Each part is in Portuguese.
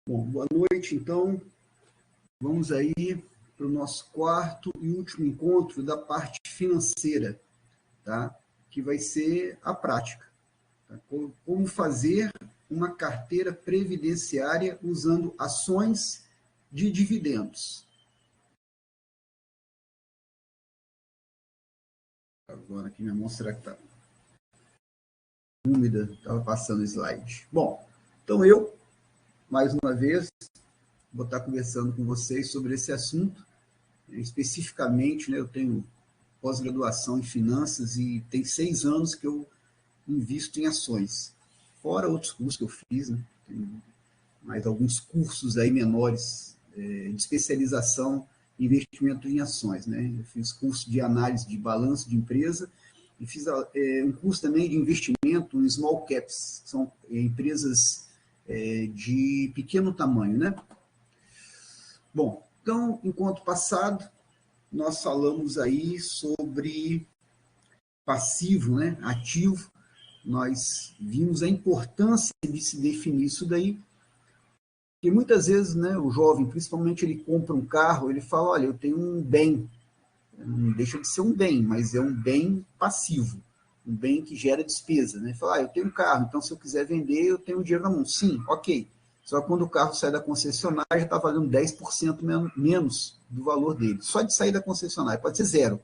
Bom, boa noite, então. Vamos aí para o nosso quarto e último encontro da parte financeira, tá? Que vai ser a prática. Tá? Como fazer uma carteira previdenciária usando ações de dividendos. Agora aqui minha mão, será que está úmida? Estava passando o slide. Bom, então eu, mais uma vez, vou estar conversando com vocês sobre esse assunto. Especificamente, né, eu tenho pós-graduação em finanças e tem 6 anos que eu invisto em ações. Fora outros cursos que eu fiz, né, tem mais alguns cursos aí menores de especialização em investimento em ações. Né? Eu fiz curso de análise de balanço de empresa e fiz um curso também de investimento em small caps, que são empresas de pequeno tamanho. Né? Bom, então, enquanto passado, nós falamos aí sobre passivo, né? Ativo. Nós vimos a importância de se definir isso daí, porque muitas vezes, né, o jovem, principalmente, ele compra um carro, ele fala, olha, eu tenho um bem, não deixa de ser um bem, mas é um bem passivo, um bem que gera despesa, né? Ele fala, eu tenho um carro, então se eu quiser vender, eu tenho dinheiro na mão. Sim, ok. Só que quando o carro sai da concessionária, já está valendo 10% menos do valor dele. Só de sair da concessionária, pode ser zero.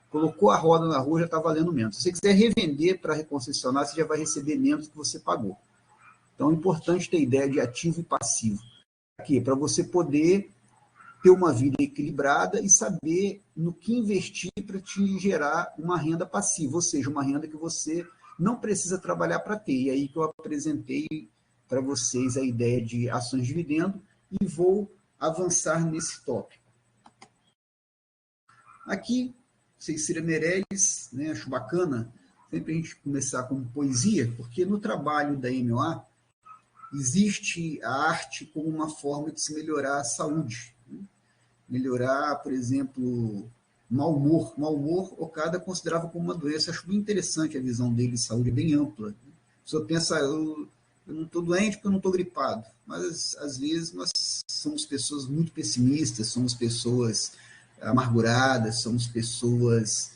Colocou a roda na rua, já está valendo menos. Se você quiser revender para reconcessionar, você já vai receber menos do que você pagou. Então, é importante ter ideia de ativo e passivo. Aqui, para você poder ter uma vida equilibrada e saber no que investir para te gerar uma renda passiva, ou seja, uma renda que você não precisa trabalhar para ter. E aí que eu apresentei para vocês a ideia de ações de dividendo e vou avançar nesse tópico. Aqui, Cecília Meirelles, né, acho bacana sempre a gente começar com poesia, porque no trabalho da MOA existe a arte como uma forma de se melhorar a saúde. Né? Melhorar, por exemplo, mau humor. Mau humor, Okada considerava como uma doença. Acho bem interessante a visão dele de saúde, é bem ampla. A pessoa pensa, eu não estou doente porque eu não estou gripado. Mas, às vezes, nós somos pessoas muito pessimistas, somos pessoas amarguradas, somos pessoas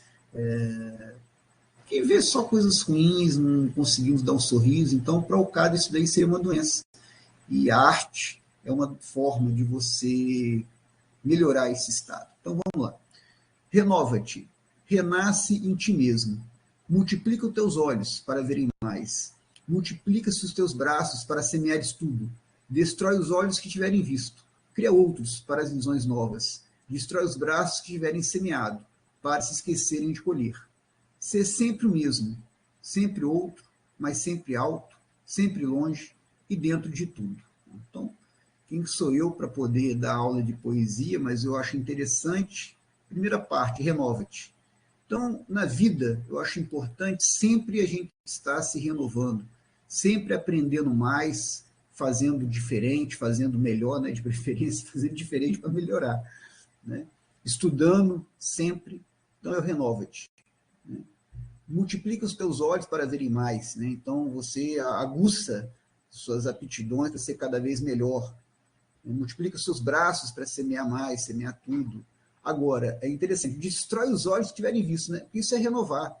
que vê só coisas ruins, não conseguimos dar um sorriso. Então, para o Okada, isso daí seria uma doença. E a arte é uma forma de você melhorar esse estado. Então, vamos lá. Renova-te. Renasce em ti mesmo. Multiplica os teus olhos para verem mais. Multiplica-se os teus braços para semeares tudo. Destrói os olhos que tiverem visto. Cria outros para as visões novas. Destrói os braços que tiverem semeado, para se esquecerem de colher. Ser sempre o mesmo, sempre outro, mas sempre alto, sempre longe e dentro de tudo. Então, quem sou eu para poder dar aula de poesia, mas eu acho interessante. Primeira parte, renova-te. Então, na vida, eu acho importante sempre a gente estar se renovando, sempre aprendendo mais, fazendo diferente, fazendo melhor, né? De preferência, fazendo diferente para melhorar. Né? Estudando sempre, então eu renova-te. Né? Multiplica os teus olhos para verem mais. Né? Então, você aguça suas aptidões para ser cada vez melhor. Multiplica os seus braços para semear mais, semear tudo. Agora, é interessante, destrói os olhos que tiverem visto, né? Isso é renovar.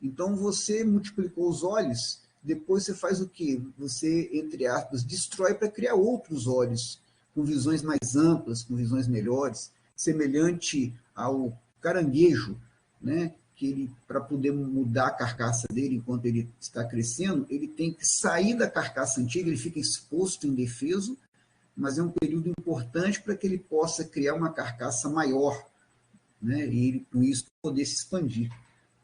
Então, você multiplicou os olhos, depois você faz o quê? Você, entre aspas, destrói para criar outros olhos, com visões mais amplas, com visões melhores, semelhante ao caranguejo, né? Que ele, para poder mudar a carcaça dele enquanto ele está crescendo, ele tem que sair da carcaça antiga, ele fica exposto, indefeso, mas é um período importante para que ele possa criar uma carcaça maior, né? E ele, com isso, poder se expandir.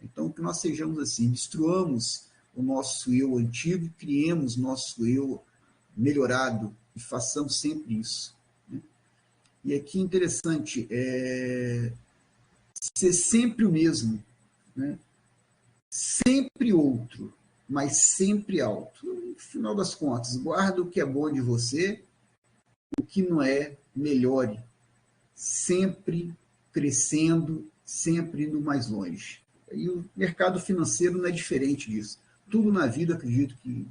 Então, que nós sejamos assim, destruamos o nosso eu antigo, criemos nosso eu melhorado e façamos sempre isso. Né? E aqui interessante, ser sempre o mesmo, né? Sempre outro, mas sempre alto. No final das contas, guarda o que é bom de você, o que não é, melhore, sempre crescendo, sempre indo mais longe. E o mercado financeiro não é diferente disso. Tudo na vida, acredito que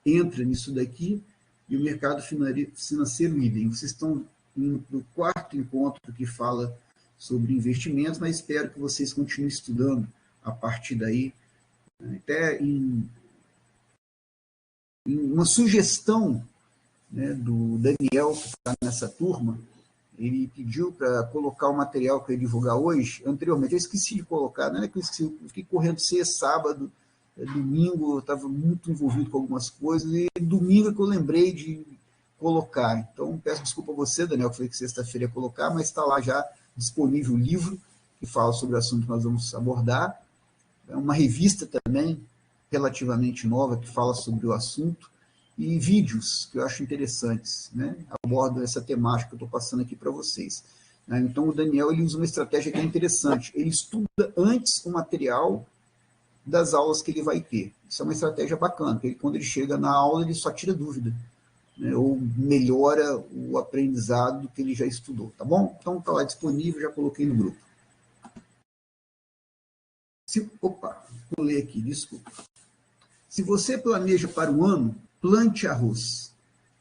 entra nisso daqui, e o mercado financeiro idem. Vocês estão indo para o quarto encontro que fala sobre investimentos, mas espero que vocês continuem estudando a partir daí. Até em uma sugestão, né, do Daniel, que está nessa turma, ele pediu para colocar o material que eu ia divulgar hoje. Anteriormente, eu esqueci de colocar, não é que eu esqueci, eu fiquei correndo sexta, sábado, domingo, eu estava muito envolvido com algumas coisas, e domingo é que eu lembrei de colocar. Então, peço desculpa a você, Daniel, que falei que sexta-feira ia colocar, mas está lá já disponível o livro que fala sobre o assunto que nós vamos abordar. É uma revista também, relativamente nova, que fala sobre o assunto, e vídeos que eu acho interessantes, né? Abordo essa temática que eu estou passando aqui para vocês. Então, o Daniel ele usa uma estratégia que é interessante. Ele estuda antes o material das aulas que ele vai ter. Isso é uma estratégia bacana, porque quando ele chega na aula, ele só tira dúvida, né? Ou melhora o aprendizado do que ele já estudou, tá bom? Então, está lá disponível, já coloquei no grupo. Opa, pulei aqui, desculpa. Se você planeja para um ano, plante arroz.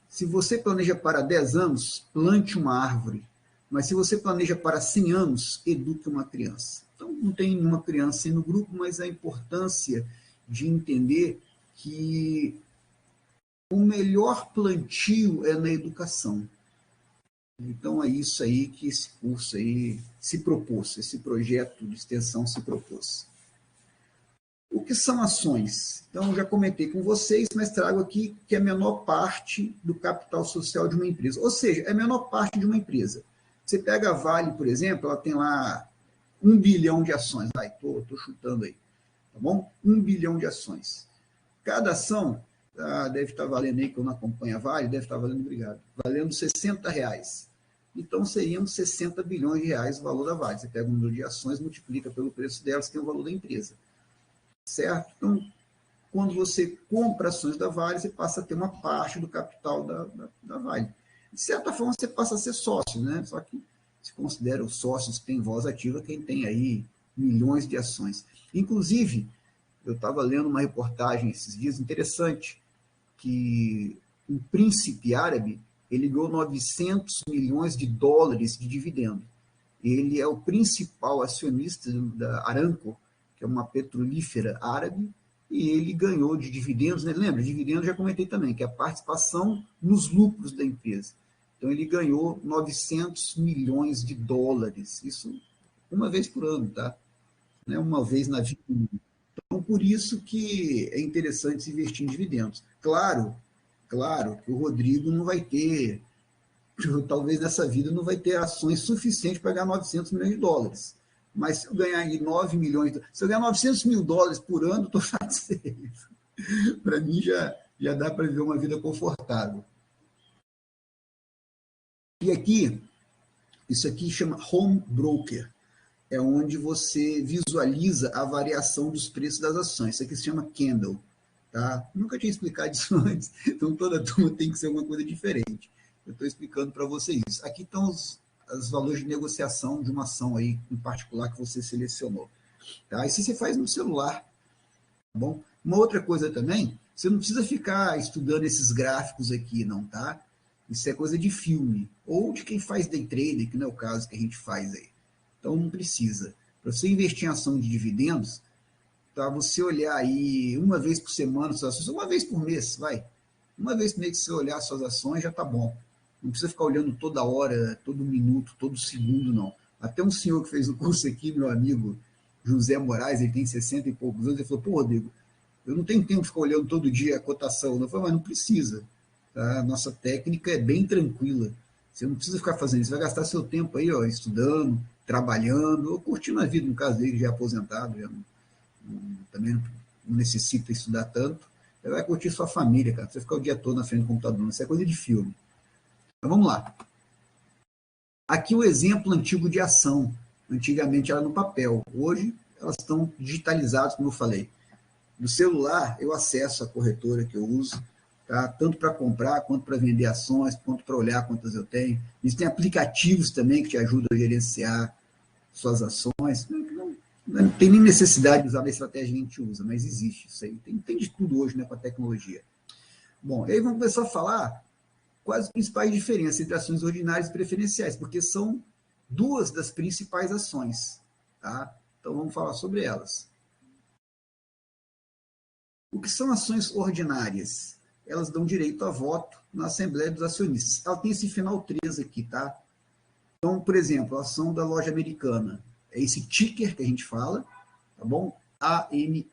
Se você planeja para 10 anos, plante uma árvore. Mas se você planeja para 100 anos, eduque uma criança. Então, não tem nenhuma criança aí no grupo, mas a importância de entender que o melhor plantio é na educação. Então, é isso aí que esse curso aí se propôs, esse projeto de extensão se propôs. O que são ações? Então, já comentei com vocês, mas trago aqui que é a menor parte do capital social de uma empresa. Ou seja, é a menor parte de uma empresa. Você pega a Vale, por exemplo, ela tem lá 1 bilhão de ações. Estou chutando aí, tá bom? 1 bilhão de ações. Cada ação deve estar valendo aí, que eu não acompanho a Vale, deve estar valendo, obrigado, valendo R$60. Então, seriam 60 bilhões de reais o valor da Vale. Você pega o número de ações, multiplica pelo preço delas, que tem o valor da empresa. Certo? Então, quando você compra ações da Vale, você passa a ter uma parte do capital da Vale. De certa forma, você passa a ser sócio, né? Só que se considera os sócios que têm voz ativa quem tem aí milhões de ações. Inclusive, eu estava lendo uma reportagem esses dias interessante, que um príncipe árabe, ele ganhou 900 milhões de dólares de dividendo. Ele é o principal acionista da Aramco, que é uma petrolífera árabe, e ele ganhou de dividendos, né? Lembra? Dividendos já comentei também, que é a participação nos lucros da empresa. Então, ele ganhou 900 milhões de dólares, isso uma vez por ano, tá? Né? Uma vez na vida. Então, por isso que é interessante se investir em dividendos. Claro que o Rodrigo não vai ter, talvez nessa vida não vai ter ações suficientes para ganhar 900 milhões de dólares. Mas se eu ganhar aí 9 milhões, se eu ganhar 900 mil dólares por ano, estou satisfeito. Para mim já dá para viver uma vida confortável. E aqui, isso aqui chama Home Broker. É onde você visualiza a variação dos preços das ações. Isso aqui se chama Candle. Tá? Nunca tinha explicado isso antes, então toda turma tem que ser alguma coisa diferente. Eu estou explicando para vocês isso. Aqui estão os valores de negociação de uma ação aí, em particular, que você selecionou. Tá? Isso você faz no celular. Tá bom? Uma outra coisa também, você não precisa ficar estudando esses gráficos aqui, não, tá? Isso é coisa de filme, ou de quem faz day trader, que não é o caso que a gente faz aí. Então, não precisa. Para você investir em ação de dividendos, tá? Você olhar aí uma vez por semana suas ações, uma vez por mês, vai. Uma vez por mês que você olhar suas ações, já está bom. Não precisa ficar olhando toda hora, todo minuto, todo segundo, não. Até um senhor que fez o curso aqui, meu amigo José Moraes, ele tem 60 e poucos anos, ele falou, pô, Rodrigo, eu não tenho tempo de ficar olhando todo dia a cotação. Eu falei, mas não precisa. Tá? A nossa técnica é bem tranquila. Você não precisa ficar fazendo isso. Você vai gastar seu tempo aí, ó, estudando, trabalhando, ou curtindo a vida, no caso dele, já é aposentado, também não necessita estudar tanto. Você vai curtir sua família, cara. Você ficar o dia todo na frente do computador. Isso é coisa de filme. Então, vamos lá. Aqui o exemplo antigo de ação. Antigamente era no papel. Hoje elas estão digitalizadas, como eu falei. No celular, eu acesso a corretora que eu uso, tá? Tanto para comprar, quanto para vender ações, quanto para olhar quantas eu tenho. Existem aplicativos também que te ajudam a gerenciar suas ações. Não tem nem necessidade de usar a estratégia que a gente usa, mas existe isso aí. Tem de tudo hoje, né, com a tecnologia. Bom, aí vamos começar a falar quais as principais diferenças entre ações ordinárias e preferenciais, porque são duas das principais ações, tá? Então vamos falar sobre elas. O que são ações ordinárias? Elas dão direito a voto na Assembleia dos Acionistas. Ela tem esse final 3 aqui, tá? Então, por exemplo, a ação da loja americana, é esse ticker que a gente fala, tá bom? AMER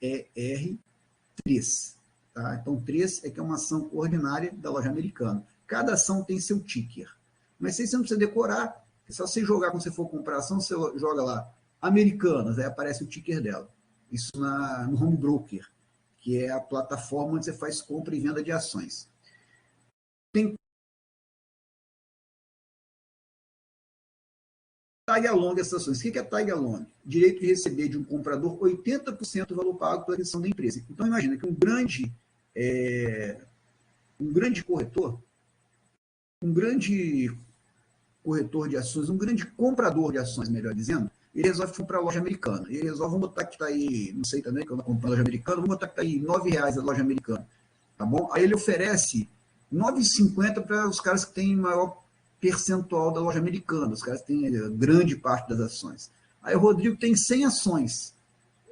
3. Tá? Então, 3 é que é uma ação ordinária da loja americana. Cada ação tem seu ticker. Mas aí você não precisa decorar, é só você jogar, quando você for comprar ação, você joga lá, Americanas, aí aparece o ticker dela. Isso no Home Broker, que é a plataforma onde você faz compra e venda de ações. Tem tag along essas ações. O que é tag along? Direito de receber de um comprador 80% do valor pago pela aquisição da empresa. Então, imagina que um grande corretor, um grande corretor de ações, um grande comprador de ações, melhor dizendo, ele resolve comprar a loja americana. Ele resolve, vamos botar que está aí, não sei também, que eu não compro a loja americana, vamos botar que está aí R$9 a loja americana. Tá bom? Aí ele oferece R$9,50 para os caras que têm maior percentual da loja americana, os caras que têm grande parte das ações. Aí o Rodrigo tem 100 ações.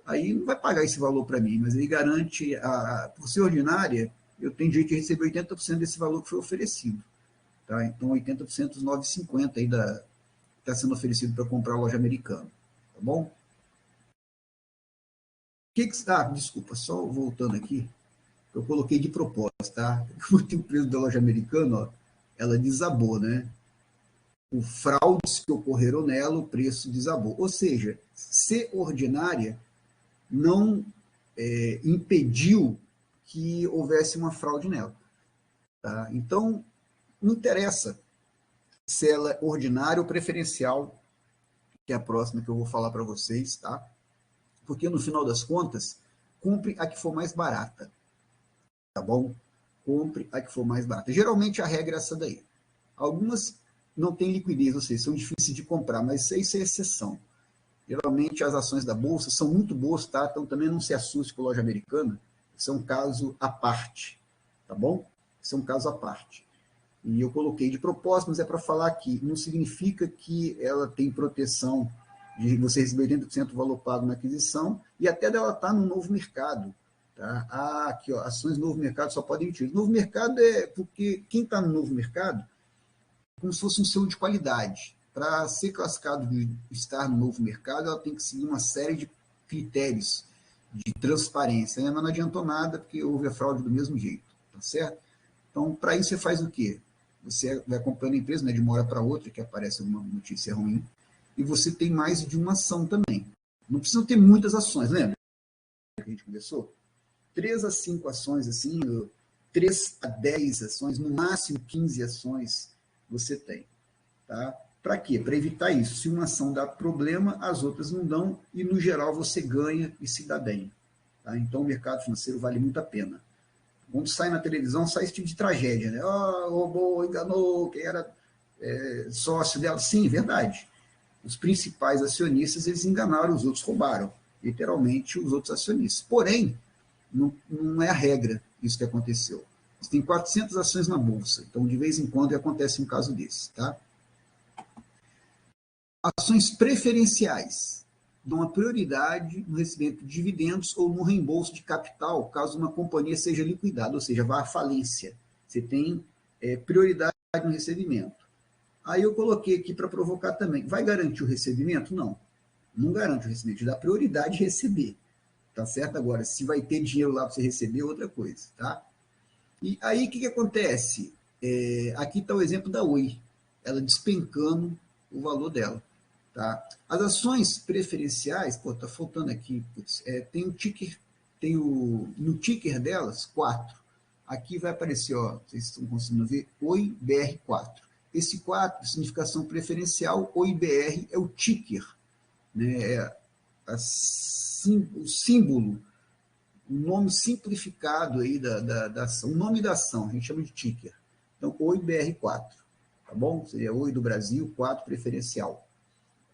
Aí não vai pagar esse valor para mim, mas ele garante, por ser ordinária, eu tenho direito de receber 80% desse valor que foi oferecido. Tá? Então, 80% dos 9,50 aí está sendo oferecido para comprar a loja americana. Tá bom? Desculpa, só voltando aqui, eu coloquei de propósito, tá? O preço da loja americana, ó, ela desabou, né? O fraudes que ocorreram nela, o preço desabou. Ou seja, ser ordinária não impediu que houvesse uma fraude nela. Tá? Então, não interessa se ela é ordinária ou preferencial, que é a próxima que eu vou falar para vocês, tá? Porque no final das contas, compre a que for mais barata, tá bom? Compre a que for mais barata. Geralmente a regra é essa daí. Algumas não têm liquidez, ou seja, são difíceis de comprar, mas isso é exceção. Geralmente as ações da Bolsa são muito boas, tá? Então também não se assuste com a loja americana, isso é um caso à parte, tá bom? Isso é um caso à parte. E eu coloquei de propósito, mas é para falar que não significa que ela tem proteção de você receber 80% do valor pago na aquisição e até dela estar no novo mercado. Tá? Aqui, ó, ações do novo mercado só podem emitir. O novo mercado é porque quem está no novo mercado é como se fosse um selo de qualidade. Para ser classificado de estar no novo mercado, ela tem que seguir uma série de critérios de transparência. Mas não adiantou nada, porque houve a fraude do mesmo jeito. Tá certo? Então, para isso, você faz o quê? Você vai acompanhando a empresa, né, de uma hora para outra, que aparece uma notícia ruim, e você tem mais de uma ação também. Não precisa ter muitas ações, lembra que a gente conversou? 3 a 5 ações, assim, 3 a 10 ações, no máximo 15 ações você tem. Tá? Para quê? Para evitar isso. Se uma ação dá problema, as outras não dão, e no geral você ganha e se dá bem. Tá? Então o mercado financeiro vale muito a pena. Quando sai na televisão, sai esse tipo de tragédia, né? Roubou, enganou, quem era sócio dela. Sim, verdade. Os principais acionistas, eles enganaram, os outros roubaram. Literalmente, os outros acionistas. Porém, não é a regra isso que aconteceu. Você tem 400 ações na Bolsa, então, de vez em quando, acontece um caso desse, tá? Ações preferenciais dão uma prioridade no recebimento de dividendos ou no reembolso de capital, caso uma companhia seja liquidada, ou seja, vá à falência. Você tem prioridade no recebimento. Aí eu coloquei aqui para provocar também. Vai garantir o recebimento? Não. Não garante o recebimento, dá prioridade de receber. Tá certo? Agora, se vai ter dinheiro lá para você receber, é outra coisa, tá? E aí, o que acontece? Aqui está o exemplo da Oi. Ela despencando o valor dela. Tá? As ações preferenciais, tá faltando aqui, tem o ticker, no ticker delas, 4. Aqui vai aparecer, ó, vocês estão conseguindo ver, OIBR4. Esse 4, significação preferencial, OIBR é o ticker, né? O símbolo, o nome simplificado aí da ação, o nome da ação, a gente chama de ticker. Então, OIBR4, tá bom? Seria Oi do Brasil, 4 preferencial.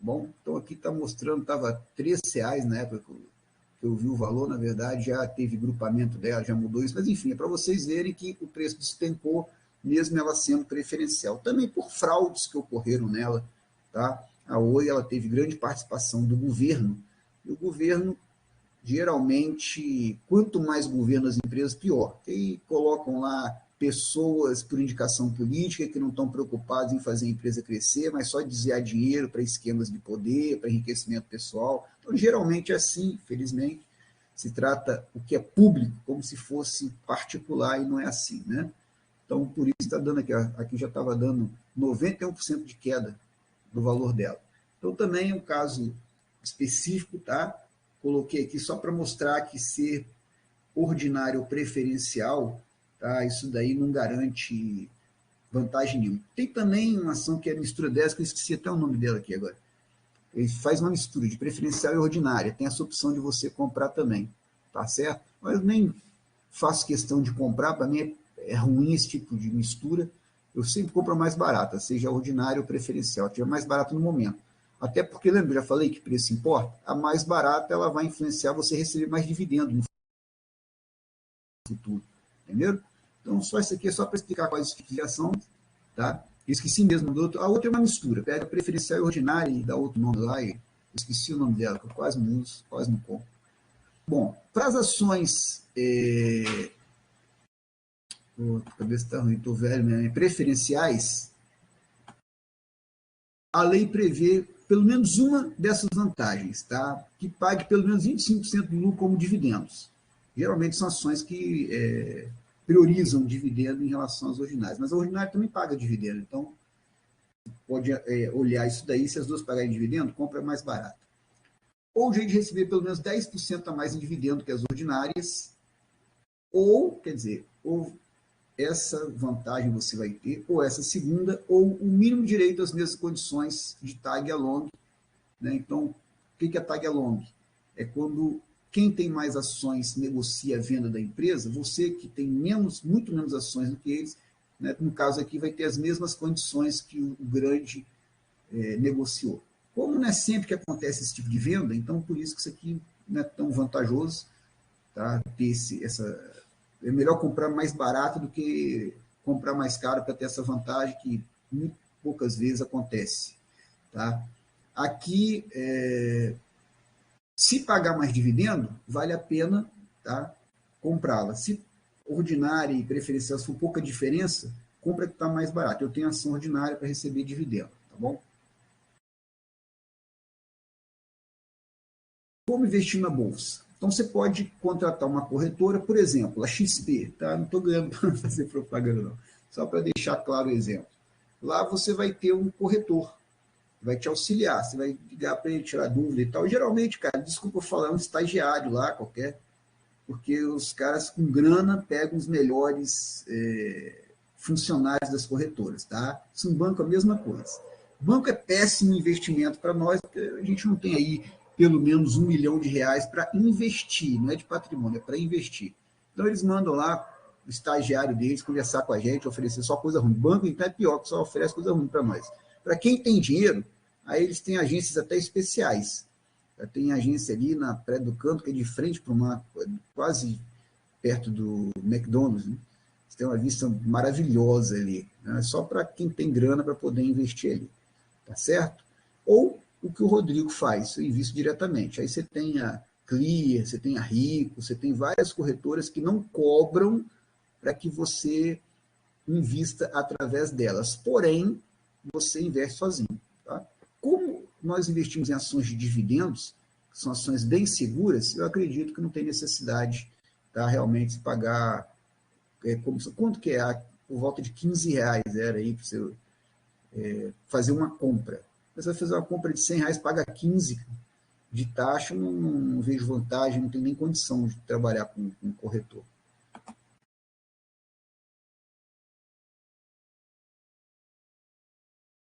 Bom, então aqui está mostrando, estava R$3 na época que eu vi o valor, na verdade já teve grupamento dela, já mudou isso, mas enfim, é para vocês verem que o preço despencou mesmo ela sendo preferencial. Também por fraudes que ocorreram nela. Tá? A Oi ela teve grande participação do governo, e o governo, geralmente, quanto mais governo as empresas, pior. E colocam lá pessoas por indicação política que não estão preocupadas em fazer a empresa crescer, mas só desviar dinheiro para esquemas de poder, para enriquecimento pessoal. Então, geralmente é assim, felizmente. Se trata o que é público como se fosse particular e não é assim, né? Então, por isso está dando aqui já estava dando 91% de queda do valor dela. Então, também é um caso específico, tá? Coloquei aqui só para mostrar que ser ordinário ou preferencial, tá? Isso daí não garante vantagem nenhuma. Tem também uma ação que é mistura dessa, que eu esqueci até o nome dela aqui agora. Ele faz uma mistura de preferencial e ordinária. Tem essa opção de você comprar também, tá certo? Mas eu nem faço questão de comprar, para mim é ruim esse tipo de mistura. Eu sempre compro a mais barata, seja ordinária ou preferencial, tiver mais barato no momento. Até porque, lembra, já falei que preço importa? A mais barata ela vai influenciar você receber mais dividendo no futuro, entendeu? Então, só isso aqui é só para explicar quais as tá? Esqueci mesmo do outro. A outra é uma mistura, pega preferencial e ordinária e dá outro nome lá, e esqueci o nome dela, que eu quase não uso, quase não compro. Bom, para as ações, a cabeça está ruim, estou velho mesmo, preferenciais, a lei prevê pelo menos uma dessas vantagens, tá? Que pague pelo menos 25% do lucro como dividendos. Geralmente são ações que priorizam dividendo em relação às ordinárias, mas a ordinária também paga dividendo, então pode olhar isso daí, se as duas pagarem dividendo, compra mais barato. Ou o jeito de receber pelo menos 10% a mais em dividendo que as ordinárias, ou, quer dizer, ou essa vantagem você vai ter, ou essa segunda, ou o mínimo direito às mesmas condições de tag along. Né? Então, o que é tag along? É quando quem tem mais ações negocia a venda da empresa, você que tem muito menos ações do que eles, né? No caso aqui vai ter as mesmas condições que o grande negociou. Como não é sempre que acontece esse tipo de venda, então por isso que isso aqui não é tão vantajoso, tá? Ter é melhor comprar mais barato do que comprar mais caro para ter essa vantagem que muito poucas vezes acontece. Tá? Aqui, se pagar mais dividendo, vale a pena, tá, comprá-la. Se ordinária e preferencial for pouca diferença, compra que está mais barato. Eu tenho ação ordinária para receber dividendo, tá bom? Como investir na bolsa? Então, você pode contratar uma corretora, por exemplo, a XP, tá? Não estou ganhando para fazer propaganda, não. Só para deixar claro o exemplo. Lá você vai ter um corretor, vai te auxiliar, você vai ligar para ele, tirar dúvida e tal. Geralmente, cara, desculpa falar, é um estagiário lá qualquer, porque os caras com grana pegam os melhores funcionários das corretoras, tá? Isso no banco é a mesma coisa. Banco é péssimo investimento para nós, porque a gente não tem aí pelo menos R$ 1 milhão para investir, não é de patrimônio, é para investir. Então eles mandam lá o estagiário deles conversar com a gente, oferecer só coisa ruim. Banco então é pior, que só oferece coisa ruim para nós. Para quem tem dinheiro, aí eles têm agências até especiais. Tem agência ali na Praia do Canto, que é de frente para uma, quase perto do McDonald's, né? Você tem uma vista maravilhosa ali, né? Só para quem tem grana para poder investir ali, tá certo? Ou o que o Rodrigo faz, eu invisto diretamente. Aí você tem a Clear, você tem a Rico, você tem várias corretoras que não cobram para que você invista através delas, porém, você investe sozinho. Tá? Como nós investimos em ações de dividendos, que são ações bem seguras, eu acredito que não tem necessidade, tá, realmente de pagar comissão. Quanto que é? Por volta de R$ 15 era aí para você fazer uma compra. Você vai fazer uma compra de R$ 100, paga 15 de taxa, não vejo vantagem, não tenho nem condição de trabalhar com um corretor.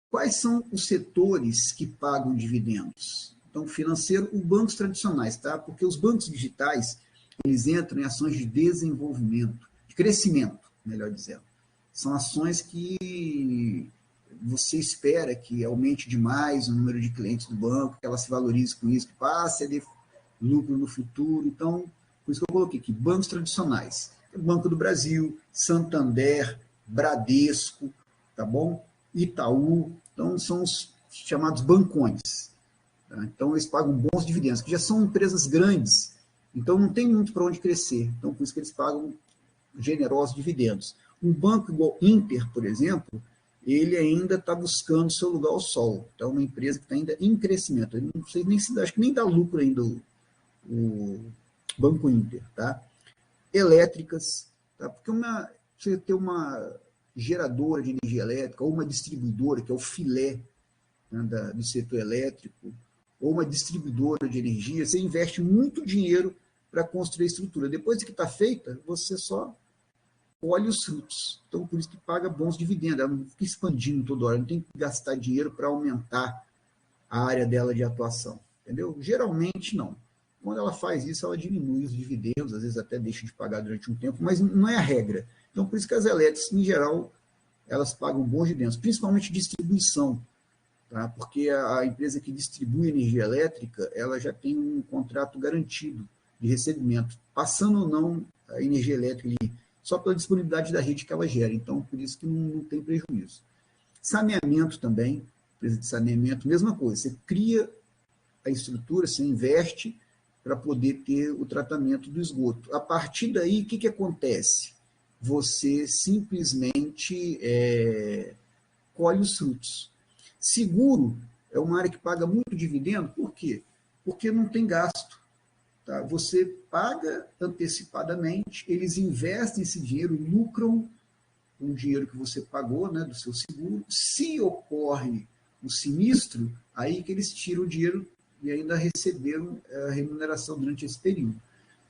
Quais são os setores que pagam dividendos? Então, financeiro, os bancos tradicionais, tá? Porque os bancos digitais, eles entram em ações de desenvolvimento, de crescimento, melhor dizendo. São ações que você espera que aumente demais o número de clientes do banco, que ela se valorize com isso, que passe a ter lucro no futuro. Então, por isso que eu coloquei aqui, bancos tradicionais. Banco do Brasil, Santander, Bradesco, tá bom? Itaú, então são os chamados bancões. Tá? Então eles pagam bons dividendos, que já são empresas grandes, então não tem muito para onde crescer, então por isso que eles pagam generosos dividendos. Um banco igual Inter, por exemplo, ele ainda está buscando seu lugar ao sol. Então, é uma empresa que está ainda em crescimento. Eu não sei nem se acho que nem dá lucro ainda o Banco Inter, tá? Elétricas, tá? Porque você ter uma geradora de energia elétrica ou uma distribuidora, que é o filé, né, do setor elétrico, ou uma distribuidora de energia, você investe muito dinheiro para construir a estrutura. Depois que está feita, você só colhe os frutos. Então, por isso que paga bons dividendos. Ela não fica expandindo toda hora, não tem que gastar dinheiro para aumentar a área dela de atuação. Entendeu? Geralmente, não. Quando ela faz isso, ela diminui os dividendos, às vezes até deixa de pagar durante um tempo, mas não é a regra. Então, por isso que as elétricas, em geral, elas pagam bons dividendos, principalmente distribuição, tá? Porque a empresa que distribui energia elétrica, ela já tem um contrato garantido de recebimento, passando ou não a energia elétrica ali, só pela disponibilidade da rede que ela gera. Então, por isso que não tem prejuízo. Saneamento também, empresa de saneamento, mesma coisa. Você cria a estrutura, você investe para poder ter o tratamento do esgoto. A partir daí, o que acontece? Você simplesmente colhe os frutos. Seguro é uma área que paga muito dividendo, por quê? Porque não tem gasto. Tá? Você paga antecipadamente, eles investem esse dinheiro, lucram com o dinheiro que você pagou, né, do seu seguro. Se ocorre um sinistro, aí que eles tiram o dinheiro e ainda receberam a remuneração durante esse período.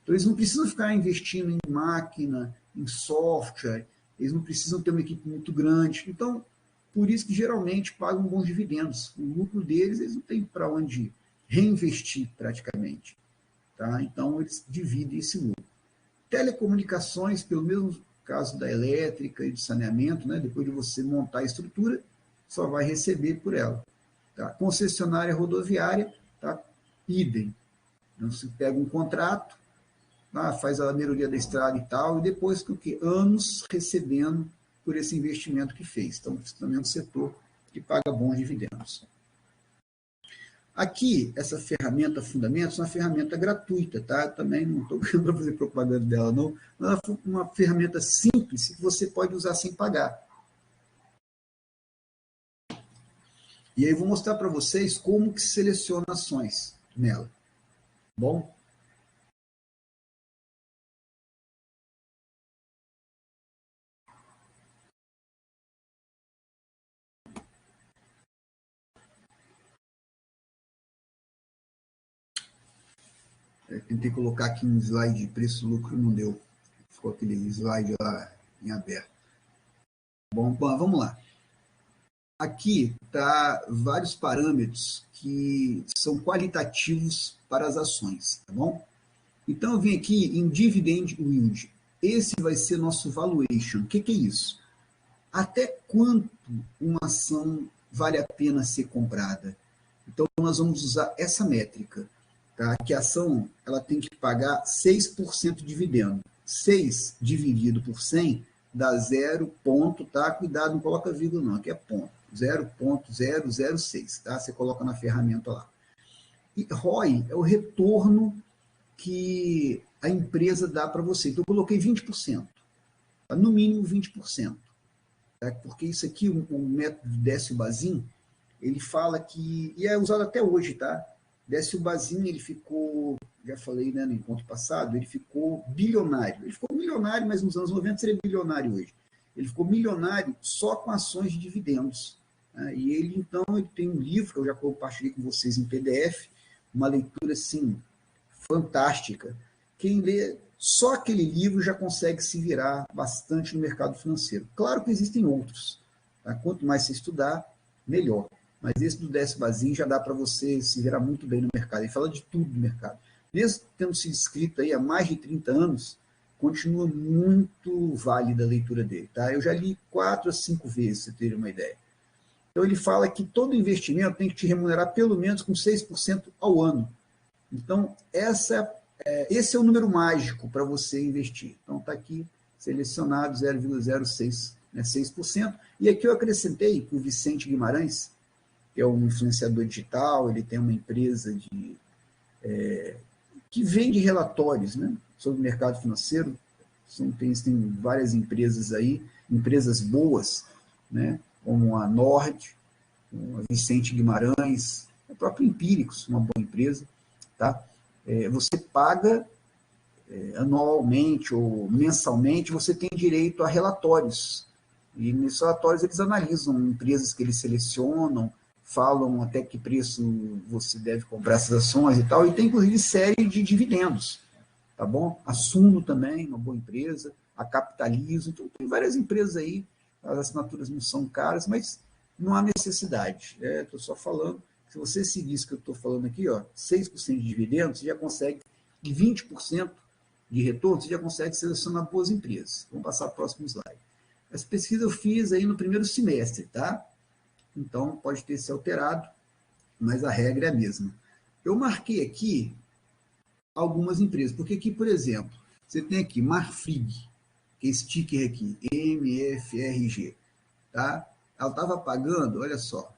Então, eles não precisam ficar investindo em máquina, em software, eles não precisam ter uma equipe muito grande. Então, por isso que geralmente pagam bons dividendos. O lucro deles, eles não têm para onde reinvestir praticamente. Tá? Então, eles dividem esse lucro. Telecomunicações, pelo mesmo caso da elétrica e do saneamento, né? Depois de você montar a estrutura, só vai receber por ela. Tá? Concessionária rodoviária, tá? Idem. Então, você pega um contrato, faz a melhoria da estrada e tal, e depois com que anos recebendo por esse investimento que fez. Então, também é um setor que paga bons dividendos. Aqui, essa ferramenta Fundamentos é uma ferramenta gratuita, tá? Também não estou querendo fazer propaganda dela, não. Mas é uma ferramenta simples que você pode usar sem pagar. E aí vou mostrar para vocês como que se seleciona ações nela. Bom? Tentei colocar aqui um slide de preço-lucro, não deu. Ficou aquele slide lá em aberto. Bom, vamos lá. Aqui tá vários parâmetros que são qualitativos para as ações, tá bom? Então eu vim aqui em Dividend Yield. Esse vai ser nosso valuation. O que é isso? Até quanto uma ação vale a pena ser comprada? Então nós vamos usar essa métrica. Tá? Que a ação ela tem que pagar 6% de dividendo. 6 dividido por 100 dá 0, ponto, tá? Cuidado, não coloca vírgula não, aqui é ponto. 0,006, tá? Você coloca na ferramenta lá. E ROI é o retorno que a empresa dá para você. Então eu coloquei 20%, tá? No mínimo 20%. Tá? Porque isso aqui, o método Décio-Bazin, ele fala que, e é usado até hoje, tá? Décio-Bazin, ele ficou, já falei, né, no encontro passado, ele ficou bilionário. Ele ficou milionário, mas nos anos 90 seria bilionário hoje. Ele ficou milionário só com ações de dividendos. Né? E ele, então, ele tem um livro que eu já compartilhei com vocês em PDF, uma leitura, assim, fantástica. Quem lê só aquele livro já consegue se virar bastante no mercado financeiro. Claro que existem outros. Tá? Quanto mais você estudar, melhor. Mas esse do Décio-Bazin já dá para você se virar muito bem no mercado. Ele fala de tudo no mercado. Mesmo tendo sido escrito aí há mais de 30 anos, continua muito válida a leitura dele. Tá? Eu já li 4 a 5 vezes, para você ter uma ideia. Então ele fala que todo investimento tem que te remunerar pelo menos com 6% ao ano. Então, esse é o número mágico para você investir. Então, está aqui selecionado 0,06 né, 6%. E aqui eu acrescentei que o Vicente Guimarães, que é um influenciador digital, ele tem uma empresa que vende relatórios, né, sobre o mercado financeiro. Tem várias empresas aí, empresas boas, né, como a Nord, a Vicente Guimarães, o próprio Empíricos, uma boa empresa. Tá? Você paga anualmente ou mensalmente, você tem direito a relatórios. E nesses relatórios eles analisam empresas que eles selecionam, falam até que preço você deve comprar essas ações e tal, e tem inclusive série de dividendos, tá bom? A Suno também, uma boa empresa, a Capitalizo, então tem várias empresas aí, as assinaturas não são caras, mas não há necessidade. Estou só falando, se você seguir isso que eu estou falando aqui, ó, 6% de dividendos, você já consegue, e 20% de retorno, você já consegue selecionar boas empresas. Vamos passar para o próximo slide. Essa pesquisa eu fiz aí no primeiro semestre, tá? Então, pode ter se alterado, mas a regra é a mesma. Eu marquei aqui algumas empresas, porque aqui, por exemplo, você tem aqui Marfrig, que é esse ticker aqui, MFRG, tá? Ela estava pagando, olha só,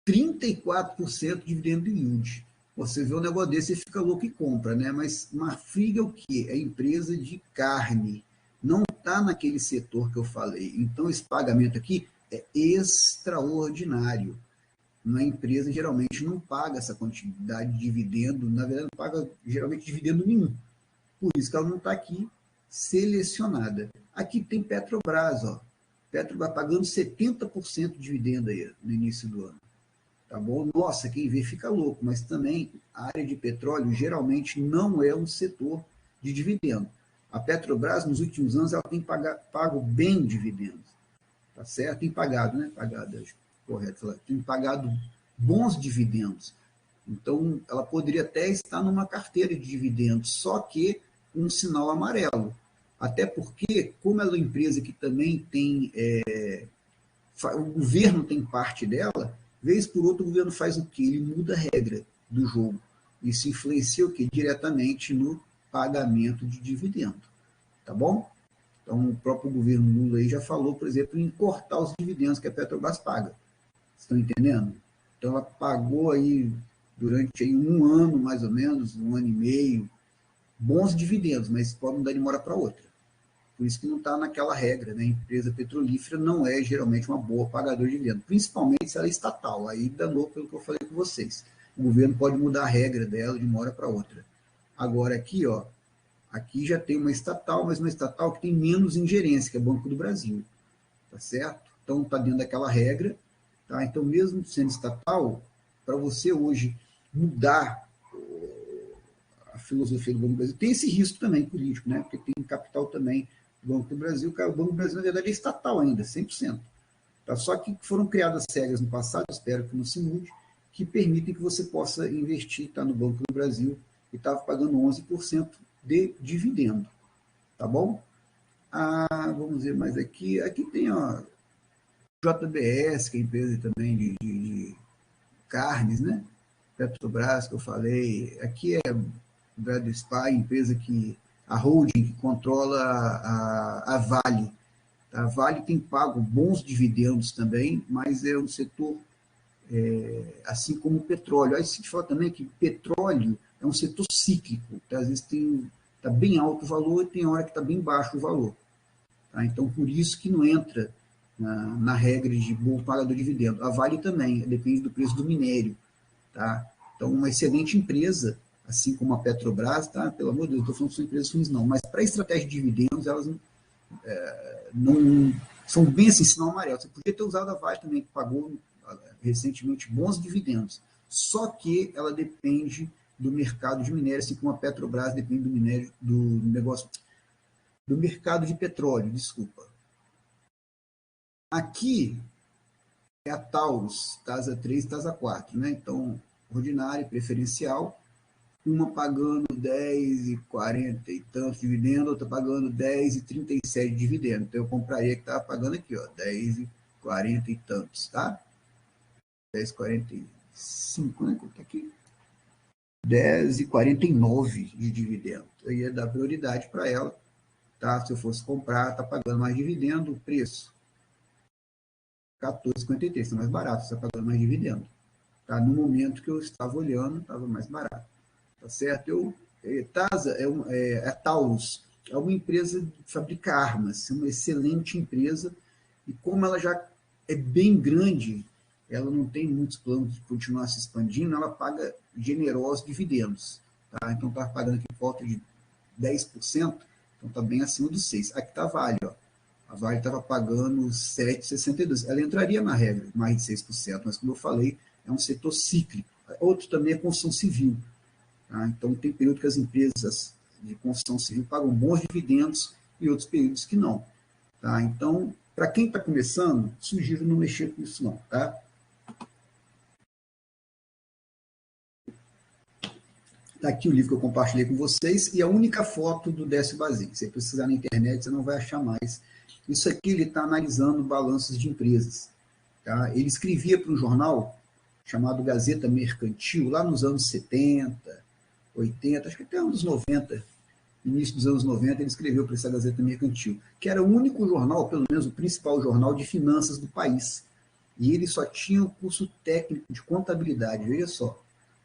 34% de dividendo yield. Você vê um negócio desse e fica louco e compra, né? Mas Marfrig é o quê? É empresa de carne. Não está naquele setor que eu falei. Então, esse pagamento aqui é extraordinário. Uma empresa geralmente não paga essa quantidade de dividendo, na verdade, não paga geralmente dividendo nenhum. Por isso que ela não está aqui selecionada. Aqui tem Petrobras, ó. Petrobras pagando 70% de dividendo aí no início do ano. Tá bom? Nossa, quem vê fica louco, mas também a área de petróleo geralmente não é um setor de dividendo. A Petrobras, nos últimos anos, ela tem pago bem dividendos, tá certo? Tem pagado, né? Pagado, correto. Tem pagado bons dividendos. Então, ela poderia até estar numa carteira de dividendos, só que um sinal amarelo. Até porque, como ela é uma empresa que também tem, o governo tem parte dela, vez por outra o governo faz o quê? Ele muda a regra do jogo. Isso influencia o quê? Diretamente no pagamento de dividendo. Tá bom? Então, o próprio governo Lula aí já falou, por exemplo, em cortar os dividendos que a Petrobras paga. Estão entendendo? Então, ela pagou aí, durante aí um ano, mais ou menos, um ano e meio, bons dividendos, mas pode mudar de uma hora para outra. Por isso que não está naquela regra, né? A empresa petrolífera não é geralmente uma boa pagadora de dividendos, principalmente se ela é estatal. Aí danou pelo que eu falei com vocês. O governo pode mudar a regra dela de uma hora para outra. Agora aqui, ó, aqui já tem uma estatal, mas uma estatal que tem menos ingerência, que é o Banco do Brasil, tá certo? Então está dentro daquela regra, tá? Então mesmo sendo estatal, para você hoje mudar a filosofia do Banco do Brasil, tem esse risco também político, né? Porque tem capital também do Banco do Brasil, que o Banco do Brasil, na verdade, é estatal ainda, 100%. Tá? Só que foram criadas regras no passado, espero que não se mude, que permitem que você possa investir, tá, no Banco do Brasil, e estava pagando 11% de dividendo. Tá bom? Vamos ver mais aqui. Aqui tem a JBS, que é empresa também de carnes, né? Petrobras, que eu falei. Aqui é Bradespa, empresa que a holding que controla a Vale. A Vale tem pago bons dividendos também, mas é um setor assim como o petróleo. Aí se te fala também que petróleo é um setor cíclico, tá? Às vezes está bem alto o valor e tem hora que está bem baixo o valor. Tá? Então, por isso que não entra na regra de bom pagador de dividendo. A Vale também, depende do preço do minério. Tá? Então, uma excelente empresa, assim como a Petrobras, tá? Pelo amor de Deus, não estou falando que são empresas ruins, não, mas para a estratégia de dividendos, elas não são bem assim, sinal amarelo. Você podia ter usado a Vale também, que pagou recentemente bons dividendos. Só que ela depende do mercado de minério, assim como a Petrobras depende do minério, do negócio, do mercado de petróleo, desculpa. Aqui é a Taurus, Tasa 3, Tasa 4, né? Então, ordinária, preferencial, uma pagando 10,40 e tantos de dividendo, outra pagando 10,37 de dividendo. Então, eu compraria que estava pagando aqui, ó, 10,40 e tantos, tá? 10,45, né? Tá aqui. 10,49 de dividendo. Eu ia dar prioridade para ela, tá? Se eu fosse comprar, está pagando mais dividendo, o preço 14,53, está mais barato, está pagando mais dividendo. Tá? No momento que eu estava olhando, estava mais barato. Tá certo? TASA a Taurus é uma empresa que fabrica armas, é uma excelente empresa, e como ela já é bem grande, ela não tem muitos planos de continuar se expandindo, ela paga generosos dividendos. Tá? Então está pagando aqui por volta de 10%, então está bem acima dos 6%. Aqui está a Vale, ó. A Vale estava pagando 7,62%. Ela entraria na regra, mais de 6%, mas como eu falei, é um setor cíclico. Outro também é construção civil. Tá? Então, tem período que as empresas de construção civil pagam bons dividendos e outros períodos que não. Tá? Então, para quem está começando, sugiro não mexer com isso não. Tá? Está aqui o livro que eu compartilhei com vocês e a única foto do Décio Bazin. Se você precisar na internet, você não vai achar mais. Isso aqui ele está analisando balanços de empresas. Tá? Ele escrevia para um jornal chamado Gazeta Mercantil, lá nos anos 70, 80, acho que até anos 90, início dos anos 90, ele escreveu para essa Gazeta Mercantil, que era o único jornal, pelo menos o principal jornal de finanças do país. E ele só tinha o curso técnico de contabilidade, veja só.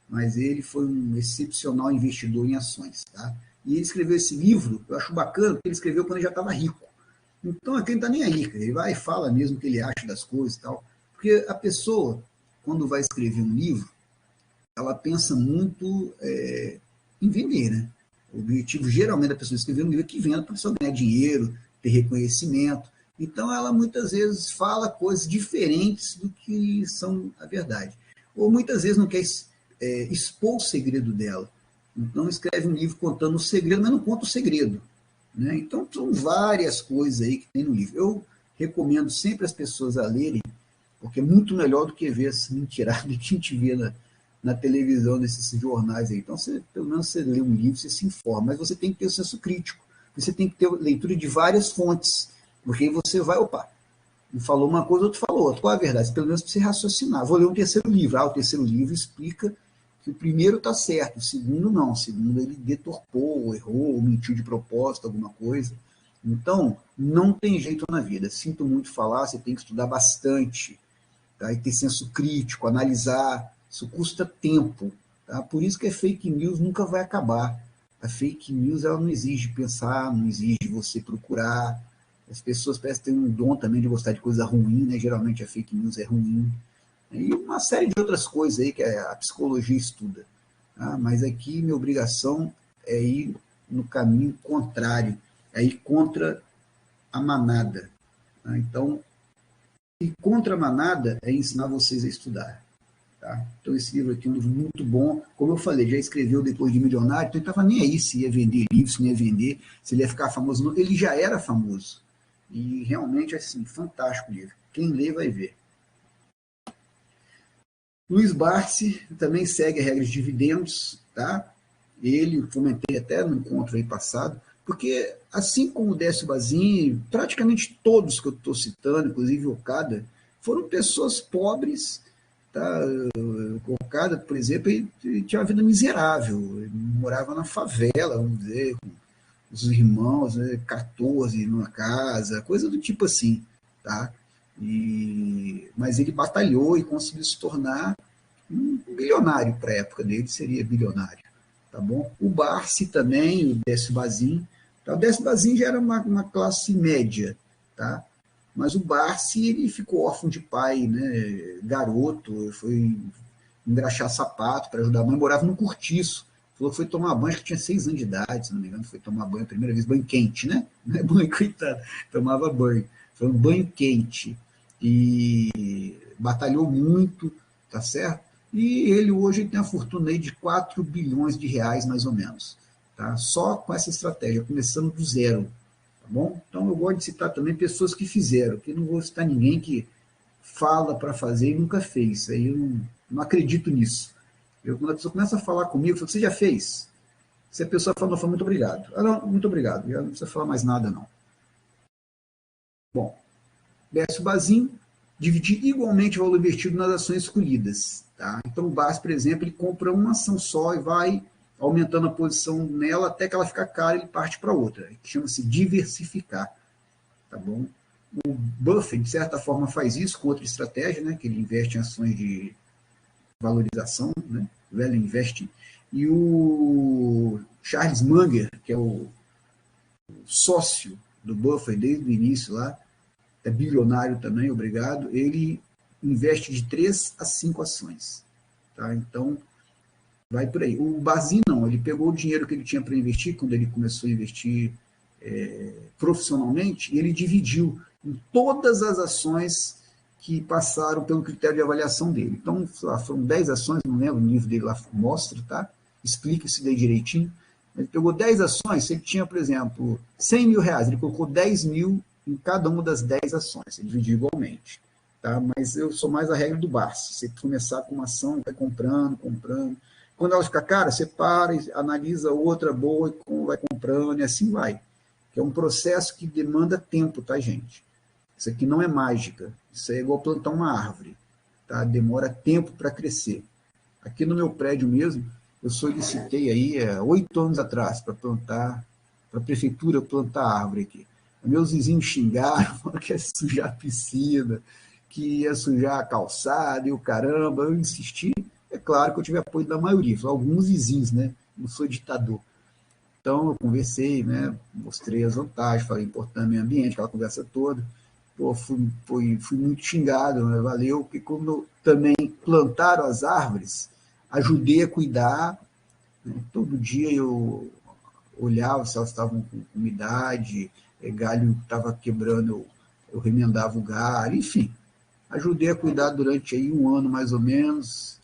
Mas ele foi um excepcional investidor em ações. Tá? E ele escreveu esse livro, eu acho bacana, porque ele escreveu quando ele já estava rico. Então, aqui ele não está nem aí, ele vai e fala mesmo o que ele acha das coisas e tal. Porque a pessoa, quando vai escrever um livro, ela pensa muito em vender, né? O objetivo, geralmente, da pessoa escrever um livro é que venda para a pessoa ganhar dinheiro, ter reconhecimento. Então, ela muitas vezes fala coisas diferentes do que são a verdade. Ou muitas vezes não quer expor o segredo dela. Então, escreve um livro contando o segredo, mas não conta o segredo. Né? Então, são várias coisas aí que tem no livro. Eu recomendo sempre as pessoas a lerem, porque é muito melhor do que ver essa mentirada que a gente vê na televisão, nesses jornais aí. Então, pelo menos você lê um livro, você se informa, mas você tem que ter o senso crítico, você tem que ter leitura de várias fontes, porque aí você vai, um falou uma coisa, outro falou outra. Qual é a verdade? Pelo menos para você raciocinar. Vou ler um terceiro livro. O terceiro livro explica que o primeiro está certo, o segundo não. O segundo ele deturpou, errou, mentiu de propósito, alguma coisa. Então, não tem jeito na vida. Sinto muito falar, você tem que estudar bastante, tá? E ter senso crítico, analisar. Isso custa tempo. Tá? Por isso que a fake news nunca vai acabar. A fake news ela não exige pensar, não exige você procurar. As pessoas parecem ter um dom também de gostar de coisa ruim, né? Geralmente a fake news é ruim. E uma série de outras coisas aí que a psicologia estuda. Tá? Mas aqui minha obrigação é ir no caminho contrário, é ir contra a manada. Tá? Então, ir contra a manada é ensinar vocês a estudar. Tá? Então, esse livro aqui é um livro muito bom. Como eu falei, já escreveu Depois de Milionário, então ele não estava nem aí se ia vender livro, se não ia vender, se ele ia ficar famoso. Não. Ele já era famoso. E realmente, assim, fantástico o livro. Quem lê vai ver. Luiz Barsi também segue a regra de dividendos, tá? Ele, comentei até no encontro aí passado, porque assim como o Décio Bazin, praticamente todos que eu estou citando, inclusive o Okada, foram pessoas pobres, tá? O Okada, por exemplo, ele tinha uma vida miserável, ele morava na favela, vamos dizer, com os irmãos, né, 14 numa casa, coisa do tipo assim, tá? Mas ele batalhou e conseguiu se tornar um bilionário para a época dele, seria bilionário. Tá bom? O Barsi também, o Décio Bazin. Tá? O Décio Bazin já era uma classe média, tá? Mas o Barsi ele ficou órfão de pai, né? Garoto, foi engraxar sapato para ajudar a mãe, morava num cortiço. Falou que foi tomar banho, acho que tinha 6 anos de idade, se não me engano, foi tomar banho a primeira vez, banho quente, né? Não é banho, coitado, tomava banho. Foi um banho quente. E batalhou muito, tá certo? E ele hoje tem a fortuna aí de 4 bilhões de reais, mais ou menos. Tá? Só com essa estratégia, começando do zero. Tá bom? Então eu gosto de citar também pessoas que fizeram, que não vou citar ninguém que fala para fazer e nunca fez. Aí eu não acredito nisso. Quando a pessoa começa a falar comigo, eu falo, você já fez? Se a pessoa fala, não, muito obrigado. Ah, não, muito obrigado, já não precisa falar mais nada, não. Bom, Décio Bazin, dividir igualmente o valor investido nas ações escolhidas. Tá? Então, o BAS, por exemplo, ele compra uma ação só e vai aumentando a posição nela até que ela fica cara e ele parte para outra, que chama-se diversificar, tá bom? O Buffett, de certa forma, faz isso com outra estratégia, né, que ele investe em ações de valorização, né, value investing, e o Charles Munger, que é o sócio do Buffett desde o início lá, é bilionário também, obrigado, ele investe de 3 a 5 ações, tá? Então, vai por aí. O Bazin não, ele pegou o dinheiro que ele tinha para investir, quando ele começou a investir profissionalmente, e ele dividiu em todas as ações que passaram pelo critério de avaliação dele. Então, foram 10 ações, não lembro, o livro dele lá mostra, tá? Explica isso daí direitinho. Ele pegou 10 ações, se ele tinha, por exemplo, 100 mil reais, ele colocou 10 mil em cada uma das 10 ações, ele dividiu igualmente. Tá? Mas eu sou mais a regra do Barsi. Você começar com uma ação, vai comprando. Quando ela fica cara, você para, analisa outra boa e vai comprando e assim vai. Que é um processo que demanda tempo, tá, gente? Isso aqui não é mágica. Isso é igual plantar uma árvore. Tá? Demora tempo para crescer. Aqui no meu prédio mesmo, eu solicitei aí 8 anos atrás para a prefeitura plantar árvore aqui. Meus vizinhos xingaram, falaram que ia sujar a piscina, que ia sujar a calçada e o caramba. Eu insisti. É claro que eu tive apoio da maioria, alguns vizinhos, né? Não sou ditador. Então, eu conversei, né? Mostrei as vantagens, falei importante meio ambiente, aquela conversa toda. Pô, fui muito xingado, né? Valeu, porque quando também plantaram as árvores, ajudei a cuidar, né? Todo dia eu olhava se elas estavam com umidade, galho estava quebrando, eu remendava o galho, enfim. Ajudei a cuidar durante aí 1 ano, mais ou menos,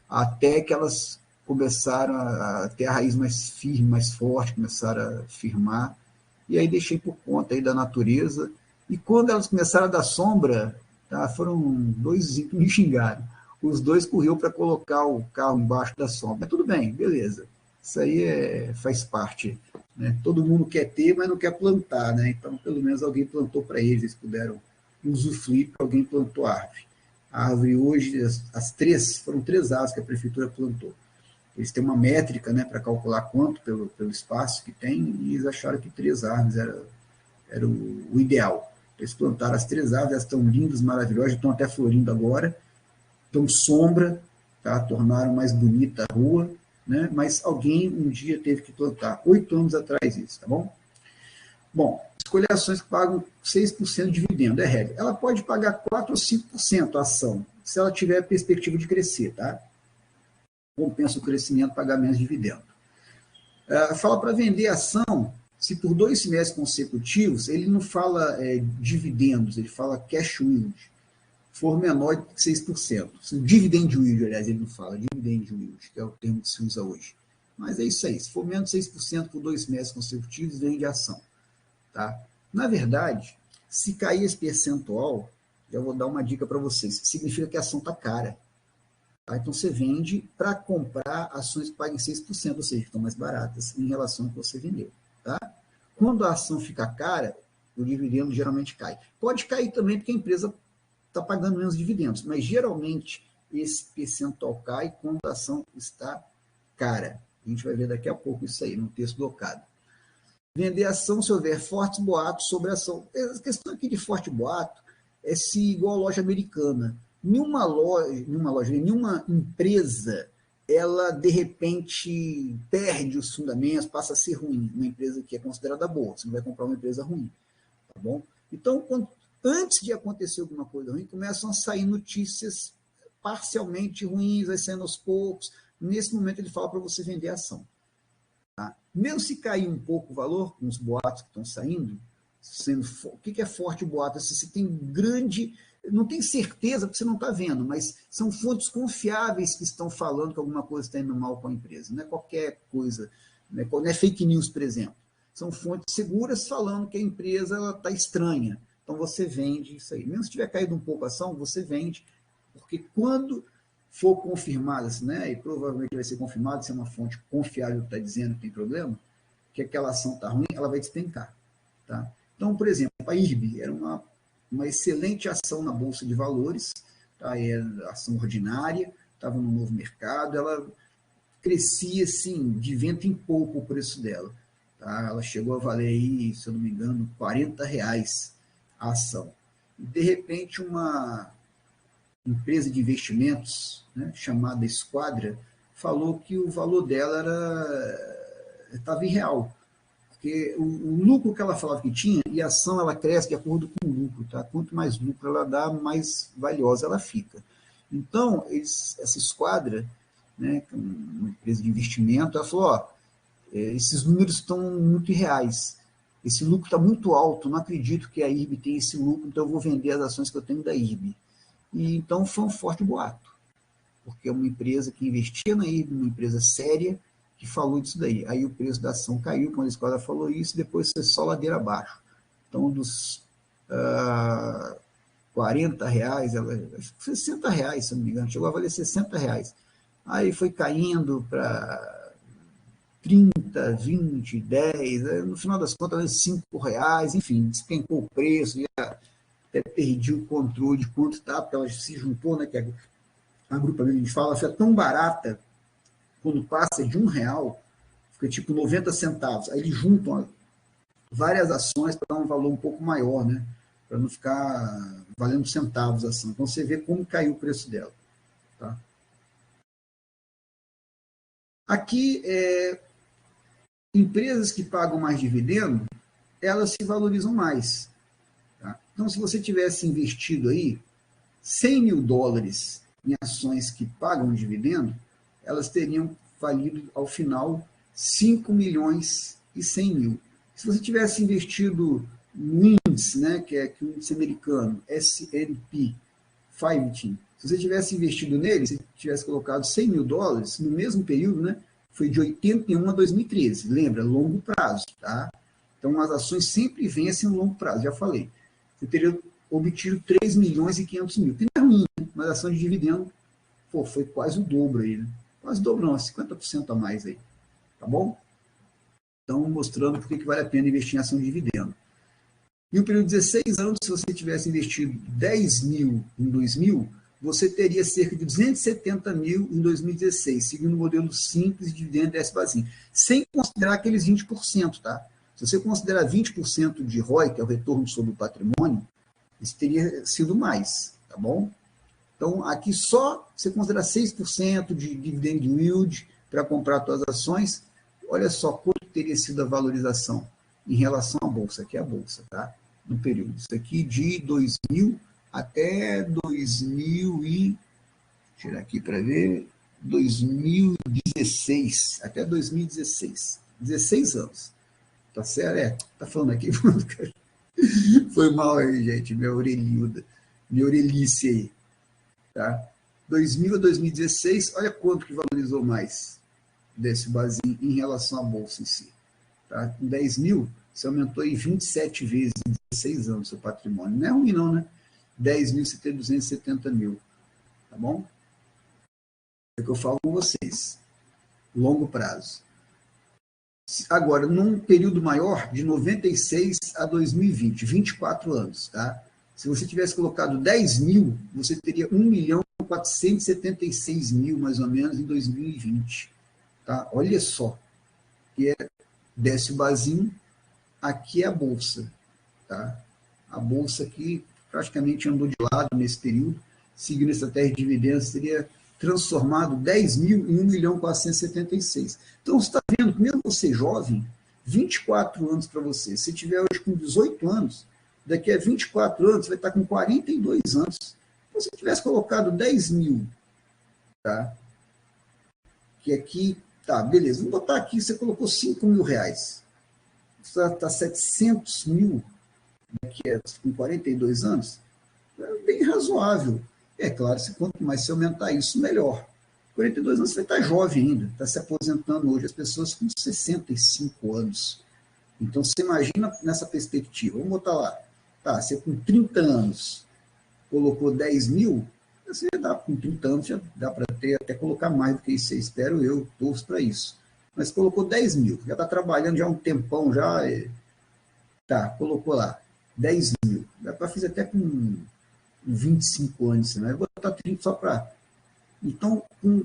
até que elas começaram a ter a raiz mais firme, mais forte, começaram a firmar, e aí deixei por conta aí da natureza, e quando elas começaram a dar sombra, tá, foram 2 vizinhos que me xingaram, os 2 correu para colocar o carro embaixo da sombra, mas tudo bem, beleza, isso aí faz parte, né? Todo mundo quer ter, mas não quer plantar, né? Então pelo menos alguém plantou para eles, eles puderam usufruir, porque alguém plantou árvore. A árvore hoje, foram 3 árvores que a prefeitura plantou. Eles têm uma métrica, né, para calcular quanto pelo espaço que tem, e eles acharam que 3 árvores era o ideal. Eles plantaram as 3 árvores, elas estão lindas, maravilhosas, estão até florindo agora, estão sombra, tá? Tornaram mais bonita a rua, né? Mas alguém um dia teve que plantar, 8 anos atrás isso, tá bom? Bom, escolher ações que pagam 6% de dividendo, é regra. Ela pode pagar 4 ou 5% a ação, se ela tiver perspectiva de crescer, tá? Compensa o crescimento, pagar menos dividendo. Fala para vender ação, se por 2 semestres consecutivos, ele não fala dividendos, ele fala cash yield, for menor de 6%. Dividend yield, aliás, ele não fala, dividend yield, que é o termo que se usa hoje. Mas é isso aí, se for menos de 6% por 2 semestres consecutivos, vende ação. Tá? Na verdade, se cair esse percentual, já vou dar uma dica para vocês, significa que a ação está cara. Tá? Então você vende para comprar ações que paguem 6%, ou seja, que estão mais baratas em relação ao que você vendeu. Tá? Quando a ação fica cara, o dividendo geralmente cai. Pode cair também porque a empresa está pagando menos dividendos, mas geralmente esse percentual cai quando a ação está cara. A gente vai ver daqui a pouco isso aí no texto do Okada. Vender ação se houver fortes boatos sobre a ação. A questão aqui de forte boato é se igual a loja americana. Nenhuma empresa, ela de repente perde os fundamentos, passa a ser ruim. Uma empresa que é considerada boa, você não vai comprar uma empresa ruim. Tá bom? Então, antes de acontecer alguma coisa ruim, começam a sair notícias parcialmente ruins, vai saindo aos poucos. Nesse momento ele fala para você vender a ação. Tá? Mesmo se cair um pouco o valor, com os boatos que estão saindo, o que é forte o boato? Se você tem grande, não tem certeza porque você não está vendo, mas são fontes confiáveis que estão falando que alguma coisa está indo mal com a empresa. Não é qualquer coisa, não é fake news, por exemplo. São fontes seguras falando que a empresa está estranha. Então você vende isso aí. Mesmo se tiver caído um pouco a ação, você vende, porque quando for confirmado, né, e provavelmente vai ser confirmado, se é uma fonte confiável que está dizendo que tem problema, que aquela ação está ruim, ela vai despencar. Tá? Então, por exemplo, a IRB era uma excelente ação na Bolsa de Valores, tá? Era ação ordinária, estava no novo mercado, ela crescia assim, de vento em pouco o preço dela. Tá? Ela chegou a valer aí, se eu não me engano, R$ 40 a ação. E, de repente, uma empresa de investimentos, né, chamada Esquadra, falou que o valor dela estava irreal, porque o lucro que ela falava que tinha, e a ação ela cresce de acordo com o lucro, tá? Quanto mais lucro ela dá, mais valiosa ela fica. Então, essa Esquadra, né, que é uma empresa de investimento, ela falou, ó, esses números estão muito irreais, esse lucro está muito alto, não acredito que a IRB tenha esse lucro, então eu vou vender as ações que eu tenho da IRB. E então foi um forte boato, porque é uma empresa que investia na IRB, uma empresa séria, que falou disso daí. Aí o preço da ação caiu quando a escola falou isso, depois foi só ladeira abaixo. Então, dos R$ 40, ela, R$ 60, se não me engano, chegou a valer R$ 60. Aí foi caindo para 30, 20, 10, no final das contas, R$ 5, enfim, despencou o preço, já até perdi o controle de quanto está, porque ela se juntou, né, que a grupamento, a gente fala, fica tão barata, quando passa de R$ 1, fica tipo 90 centavos. Aí eles juntam várias ações para dar um valor um pouco maior, né? Para não ficar valendo centavos a ação. Então você vê como caiu o preço dela. Tá? Aqui, empresas que pagam mais dividendo, elas se valorizam mais. Tá? Então, se você tivesse investido aí $100.000 em ações que pagam dividendo, elas teriam valido, ao final, 5.100.000. Se você tivesse investido no índice, né, que é o índice americano, S&P 500, se você tivesse investido nele, se tivesse colocado $100.000, no mesmo período, né, foi de 81 a 2013. Lembra, longo prazo. Tá? Então, as ações sempre vencem no longo prazo, já falei. Você teria obtido 3.500.000, que não é ruim, né? Mas a ação de dividendo, pô, foi quase o dobro aí, né? Quase o dobro, não, 50% a mais aí, tá bom? Então, mostrando por que vale a pena investir em ação de dividendo. Em um período de 16 anos, se você tivesse investido 10.000 em 2000, você teria cerca de 270.000 em 2016, seguindo o modelo simples de dividendo S-Basin, sem considerar aqueles 20%, tá? Se você considerar 20% de ROI, que é o retorno sobre o patrimônio, isso teria sido mais, tá bom? Então, aqui só você considerar 6% de dividend yield para comprar suas ações, olha só quanto teria sido a valorização em relação à Bolsa, que é a Bolsa, tá? No período. Isso aqui de 2000 até 2000 e... tirar aqui para ver... 2016, até 2016. 16 anos. Tá certo? Tá falando aqui. Foi mal aí, gente, minha orelhuda, minha orelhice aí, tá? 2000 a 2016, olha quanto que valorizou mais desse basinho em relação à bolsa em si, tá? Com 10 mil, você aumentou aí 27 vezes em 16 anos o seu patrimônio. Não é ruim não, né? 10 mil, você tem 270.000, tá bom? É o que eu falo com vocês, longo prazo. Agora, num período maior, de 96 a 2020, 24 anos, tá? Se você tivesse colocado 10 mil, você teria 1.476.000, mais ou menos, em 2020. Tá? Olha só, que desce o basinho, aqui é a Bolsa. Tá? A Bolsa aqui praticamente andou de lado nesse período, seguindo a estratégia de dividendos, teria transformado 10 mil em 1.476.000. Então, você está vendo que mesmo você jovem, 24 anos para você, se tiver hoje com 18 anos, daqui a 24 anos, você vai estar com 42 anos. Então, se tivesse colocado 10 mil, tá? Que aqui, tá, beleza, vamos botar aqui, você colocou 5 mil reais. Você está 700 mil, daqui a com 42 anos, é bem razoável. É claro, quanto mais você aumentar isso, melhor. 42 anos você vai estar jovem ainda, está se aposentando hoje, as pessoas com 65 anos. Então, você imagina nessa perspectiva, vamos botar lá, tá, você com 30 anos colocou 10 mil, você dá, com 30 anos já dá para ter, até colocar mais do que isso, espero eu, torço para isso. Mas colocou 10 mil, já está trabalhando já há um tempão, já, tá, colocou lá, 10 mil, dá para fazer até com 25 anos, né? Vou botar 30 só para... Então, com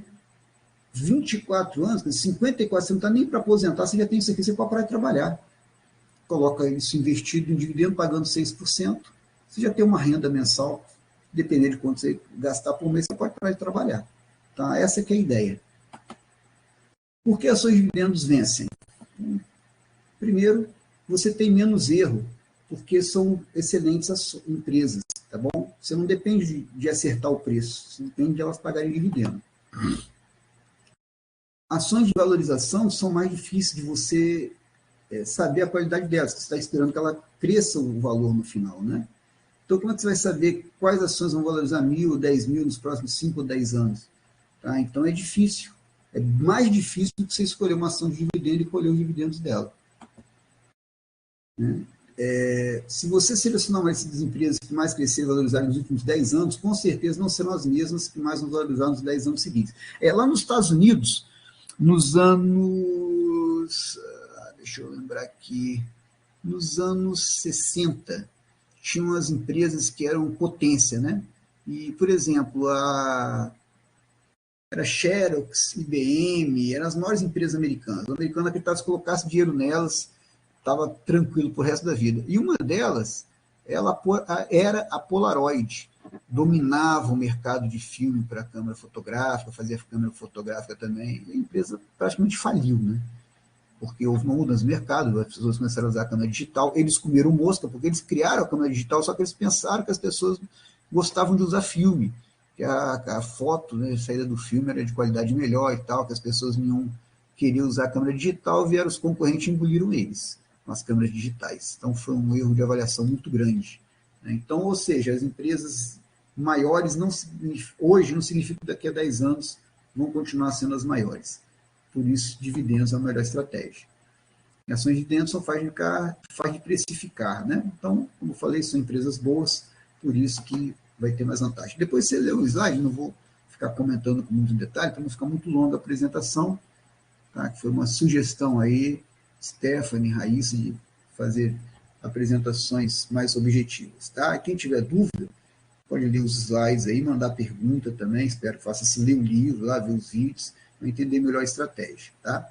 24 anos, 54, você não está nem para aposentar, você já tem isso aqui, você pode parar de trabalhar. Coloca isso investido em dividendo, pagando 6%, você já tem uma renda mensal, dependendo de quanto você gastar por mês, você pode parar de trabalhar. Tá? Essa que é a ideia. Por que ações de dividendos vencem? Primeiro, você tem menos erro, porque são excelentes empresas, tá bom? Você não depende de acertar o preço, você depende de elas pagarem dividendo. Ações de valorização são mais difíceis de você saber a qualidade delas, você está esperando que ela cresça o valor no final, né? Então, como é que você vai saber quais ações vão valorizar 1.000, 10.000 nos próximos 5 ou 10 anos? Tá? Então, é difícil. É mais difícil do que você escolher uma ação de dividendo e colher os dividendos dela. Né? Se você selecionar uma dessas empresas que mais cresceram e valorizaram nos últimos 10 anos, com certeza não serão as mesmas que mais vão valorizar nos 10 anos seguintes. Lá nos Estados Unidos, nos anos... deixa eu lembrar aqui... Nos anos 60, tinham as empresas que eram potência, né? E, por exemplo, era Xerox, IBM, eram as maiores empresas americanas. O americano acreditava que se colocasse dinheiro nelas, estava tranquilo para o resto da vida. E uma delas era a Polaroid, dominava o mercado de filme para câmera fotográfica, fazia câmera fotográfica também, e a empresa praticamente faliu, né? Porque houve uma mudança no mercado, as pessoas começaram a usar a câmera digital, eles comeram mosca, porque eles criaram a câmera digital, só que eles pensaram que as pessoas gostavam de usar filme, que a foto, né, a saída do filme era de qualidade melhor e tal, que as pessoas não queriam usar a câmera digital, vieram os concorrentes e engoliram eles, com as câmeras digitais. Então foi um erro de avaliação muito grande. Né? Então, ou seja, as empresas maiores hoje não significa que daqui a 10 anos vão continuar sendo as maiores. Por isso, dividendos é a melhor estratégia. E ações de dividendos só faz de precificar, né? Então, como eu falei, são empresas boas, por isso que vai ter mais vantagem. Depois você lê o slide, não vou ficar comentando com muito detalhe, para não ficar muito longa a apresentação, tá? Que foi uma sugestão aí, Stephanie, Raíssa, de fazer apresentações mais objetivas, tá? Quem tiver dúvida, pode ler os slides aí, mandar pergunta também, espero que faça-se ler o livro, lá, ver os vídeos, para entender melhor a estratégia, tá?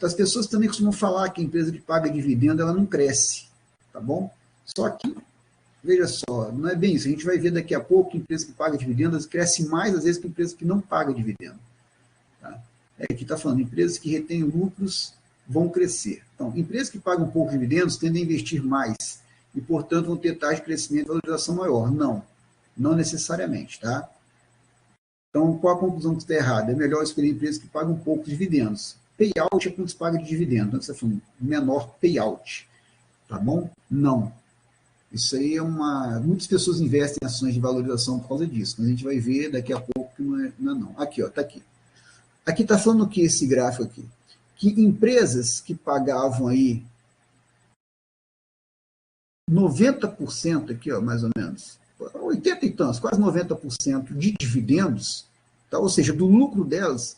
As pessoas também costumam falar que a empresa que paga dividendo, ela não cresce, tá bom? Só que, veja só, não é bem isso, a gente vai ver daqui a pouco que empresa que paga dividendo, cresce mais, às vezes, que empresa que não paga dividendo. Tá? Aqui está falando, empresas que retêm lucros vão crescer. Então, empresas que pagam pouco dividendos tendem a investir mais e, portanto, vão ter taxa de crescimento e valorização maior. Não necessariamente, tá? Então, qual a conclusão que está errada? É melhor escolher empresas que pagam poucos dividendos. Payout é quando se paga de dividendo. Então, você está falando menor payout. Tá bom? Não. Isso aí é muitas pessoas investem em ações de valorização por causa disso. Mas a gente vai ver daqui a pouco que não. Aqui, ó, está aqui. Aqui está falando o que esse gráfico aqui? Que empresas que pagavam aí 90% aqui, ó, mais ou menos, 80 e tantos, quase 90% de dividendos, tá? Ou seja, do lucro delas,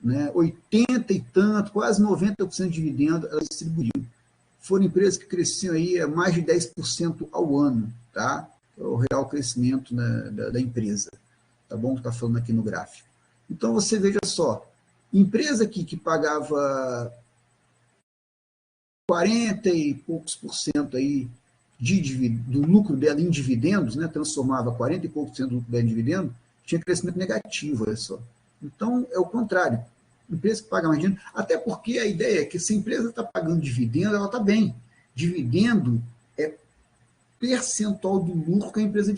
né, 80 e tanto, quase 90% de dividendo elas distribuíam. Foram empresas que cresciam aí a mais de 10% ao ano, tá? É o real crescimento, né, da empresa, tá bom? Está falando aqui no gráfico. Então você veja só, empresa aqui que pagava 40 e poucos por cento aí do lucro dela em dividendos, né, transformava 40 e poucos por cento do lucro dela em dividendo, tinha crescimento negativo, olha só. Então, é o contrário. Empresa que paga mais dinheiro, até porque a ideia é que se a empresa está pagando dividendo, ela está bem. Dividendo é percentual do lucro que a empresa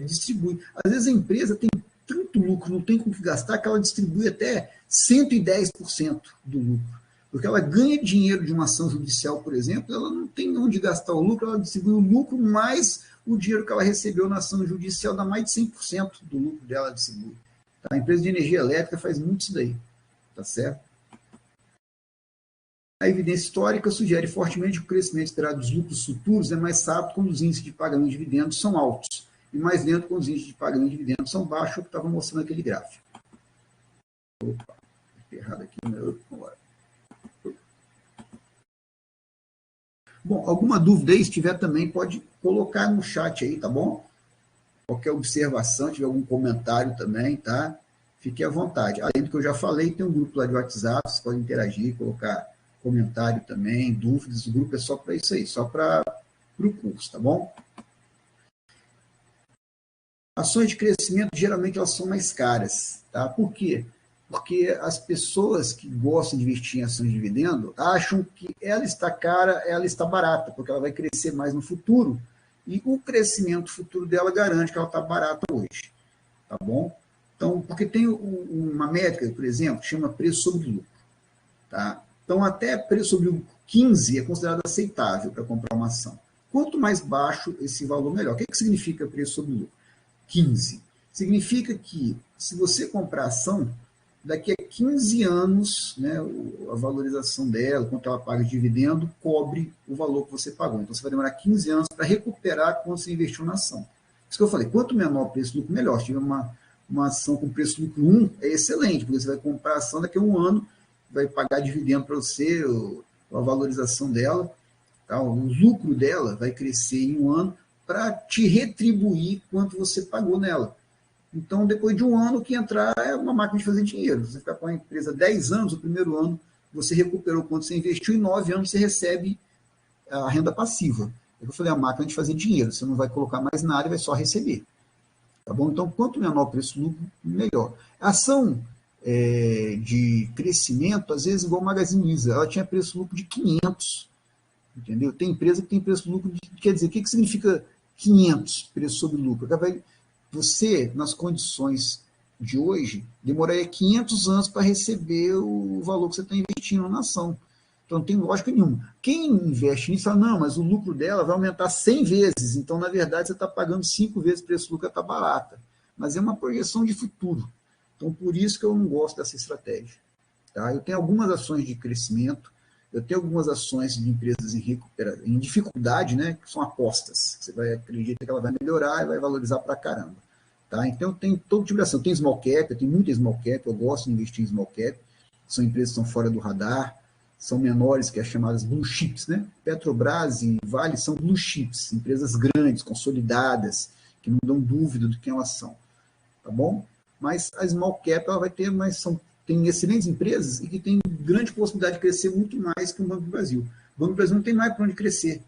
distribui. Às vezes a empresa tem tanto lucro, não tem com o que gastar, que ela distribui até 110% do lucro. Porque ela ganha dinheiro de uma ação judicial, por exemplo, ela não tem onde gastar o lucro, ela distribui o lucro mais o dinheiro que ela recebeu na ação judicial, dá mais de 100% do lucro dela distribui. Tá? A empresa de energia elétrica faz muito isso daí, tá certo? A evidência histórica sugere fortemente que o crescimento esperado dos lucros futuros é mais rápido quando os índices de pagamento de dividendos são altos e mais lento quando os índices de pagamento de dividendos são baixos, o que estava mostrando aquele gráfico. Opa, errado aqui, agora. Bom, alguma dúvida aí, se tiver também, pode colocar no chat aí, tá bom? Qualquer observação, tiver algum comentário também, tá? fique à vontade. Além do que eu já falei, tem um grupo lá de WhatsApp, vocês podem interagir, colocar comentário também, dúvidas. O grupo é só para isso aí, só para o curso, tá bom? Ações de crescimento, geralmente, elas são mais caras, tá? Por quê? Porque as pessoas que gostam de investir em ações de dividendo acham que ela está cara, ela está barata, porque ela vai crescer mais no futuro, e o crescimento futuro dela garante que ela está barata hoje, tá bom? Então, porque tem uma métrica, por exemplo, que chama preço sobre lucro, tá? Então, até preço sobre lucro 15 é considerado aceitável para comprar uma ação. Quanto mais baixo esse valor, melhor. O que significa preço sobre lucro? 15. Significa que, se você comprar ação, daqui a 15 anos, né, a valorização dela, quanto ela paga de dividendo, cobre o valor que você pagou. Então, você vai demorar 15 anos para recuperar quando você investiu na ação. Isso que eu falei, quanto menor o preço-lucro, melhor. Se tiver uma ação com preço-lucro 1, é excelente, porque você vai comprar a ação daqui a um ano, vai pagar dividendo para você, a valorização dela, tá? O lucro dela vai crescer em um ano para te retribuir quanto você pagou nela. Então, depois de um ano, o que entrar é uma máquina de fazer dinheiro. Você ficar com a empresa 10 anos, o primeiro ano você recuperou quanto você investiu, e 9 anos você recebe a renda passiva. Eu falei, a máquina de fazer dinheiro. Você não vai colocar mais nada, vai só receber. Tá bom? Então, quanto menor o preço-lucro, melhor. A ação de crescimento, às vezes, igual a Magazine Luiza, ela tinha preço-lucro de 500. Entendeu? Tem empresa que tem preço-lucro de... Quer dizer, o que significa 500 preço sobre lucro? Você, nas condições de hoje, demoraria 500 anos para receber o valor que você está investindo na ação. Então, não tem lógica nenhuma. Quem investe nisso fala, não, mas o lucro dela vai aumentar 100 vezes. Então, na verdade, você está pagando 5 vezes o preço-lucro, está barata. Mas é uma projeção de futuro. Então, por isso que eu não gosto dessa estratégia. Tá? Eu tenho algumas ações de crescimento, eu tenho algumas ações de empresas em dificuldade, né, que são apostas. Você vai acreditar que ela vai melhorar e vai valorizar para caramba. Tá? Então, eu tenho todo tipo de ação. Eu tenho small cap, eu tenho muita small cap, eu gosto de investir em small cap. São empresas que estão fora do radar, são menores que as chamadas blue chips. Né? Petrobras e Vale são blue chips, empresas grandes, consolidadas, que não dão dúvida do que elas são. Tá bom? Mas a small cap ela vai ter, tem excelentes empresas e que tem grande possibilidade de crescer muito mais que o Banco do Brasil. O Banco do Brasil não tem mais para onde crescer.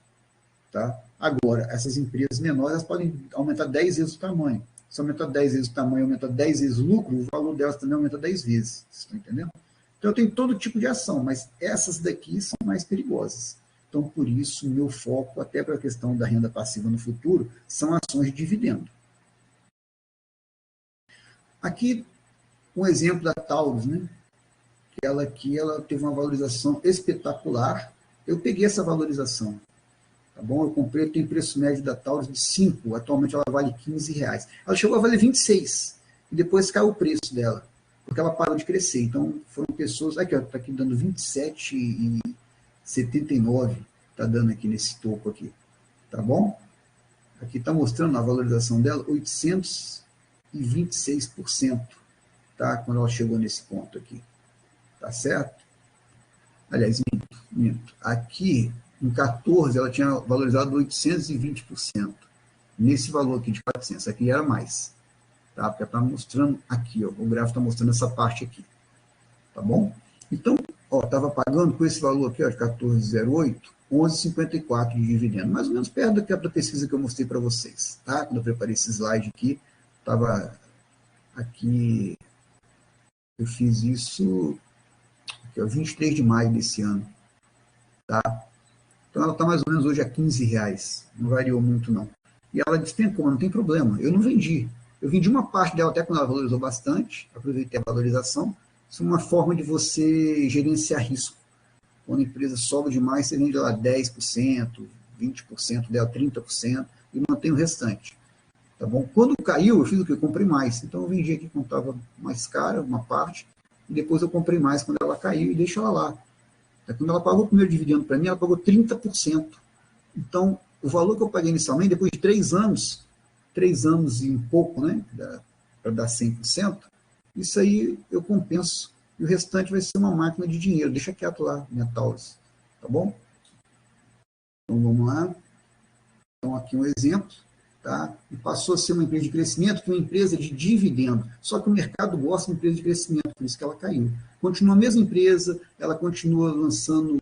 Tá? Agora, essas empresas menores elas podem aumentar 10 vezes o tamanho. Se aumentar 10 vezes o tamanho, aumentar 10 vezes o lucro, o valor delas também aumenta 10 vezes. Vocês estão entendendo? Então, eu tenho todo tipo de ação, mas essas daqui são mais perigosas. Então, por isso, o meu foco, até para a questão da renda passiva no futuro, são ações de dividendo. Aqui, um exemplo da Taurus, né? Ela aqui, ela teve uma valorização espetacular. Eu peguei essa valorização, tá bom? Eu comprei, tem preço médio da Taurus de 5, atualmente ela vale R$15. Ela chegou a valer 26, e depois caiu o preço dela, porque ela parou de crescer. Então, foram pessoas, aqui, ó, tá aqui dando 27,79, tá dando aqui nesse topo aqui, tá bom? Aqui tá mostrando a valorização dela, 826%, tá? Quando ela chegou nesse ponto aqui. Tá certo? Aliás, minto. Aqui, em 14, ela tinha valorizado 820%. Nesse valor aqui de 400. Aqui era mais. Tá? Porque está mostrando aqui, ó, o gráfico está mostrando essa parte aqui. Tá bom? Então, estava pagando com esse valor aqui, ó, de 14,08, 11,54 de dividendo. Mais ou menos perto da pesquisa que eu mostrei para vocês. Tá? Quando eu preparei esse slide aqui, estava aqui, eu fiz isso... que é o 23 de maio desse ano. Tá? Então ela está mais ou menos hoje a R$15, não variou muito não. E ela despencou, não tem problema, eu não vendi. Eu vendi uma parte dela até quando ela valorizou bastante, aproveitei a valorização. Isso é uma forma de você gerenciar risco. Quando a empresa sobe demais, você vende lá 10%, 20% dela, 30% e mantém o restante. Tá bom? Quando caiu, eu fiz o que? Eu comprei mais. Então eu vendi aqui quando estava mais cara, uma parte, e depois eu comprei mais quando ela caiu e deixo ela lá. Quando ela pagou o primeiro dividendo para mim, ela pagou 30%. Então, o valor que eu paguei inicialmente, depois de 3 anos e um pouco, né, para dar 100%, isso aí eu compenso. E o restante vai ser uma máquina de dinheiro. Deixa quieto lá, minha Taurus. Tá bom? Então, vamos lá. Então, aqui um exemplo. tá? E passou a ser uma empresa de crescimento, que é uma empresa de dividendo. Só que o mercado gosta de uma empresa de crescimento, por isso que ela caiu. Continua a mesma empresa, ela continua lançando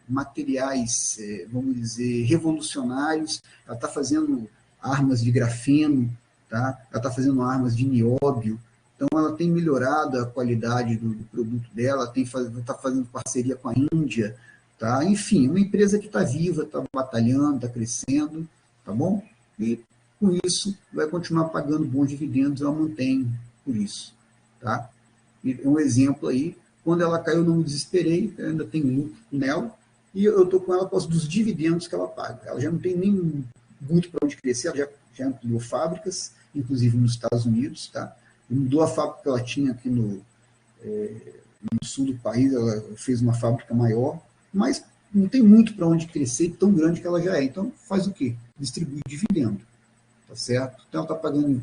materiais, vamos dizer, revolucionários, ela está fazendo armas de grafeno, tá? Ela está fazendo armas de nióbio, então ela tem melhorado a qualidade do produto dela, está fazendo parceria com a Índia, tá? Enfim, uma empresa que está viva, está batalhando, está crescendo, tá bom? E com isso vai continuar pagando bons dividendos, ela mantém por isso, tá? E um exemplo aí, quando ela caiu, eu não me desesperei, eu ainda tenho lucro nela, e eu estou com ela por causa dos dividendos que ela paga. Ela já não tem nem muito para onde crescer, ela já ampliou fábricas, inclusive nos Estados Unidos, tá? Mudou a fábrica que ela tinha aqui no sul do país, ela fez uma fábrica maior, mas não tem muito para onde crescer, tão grande que ela já é. Então, faz o quê? Distribui dividendo, tá certo? Então, ela está pagando,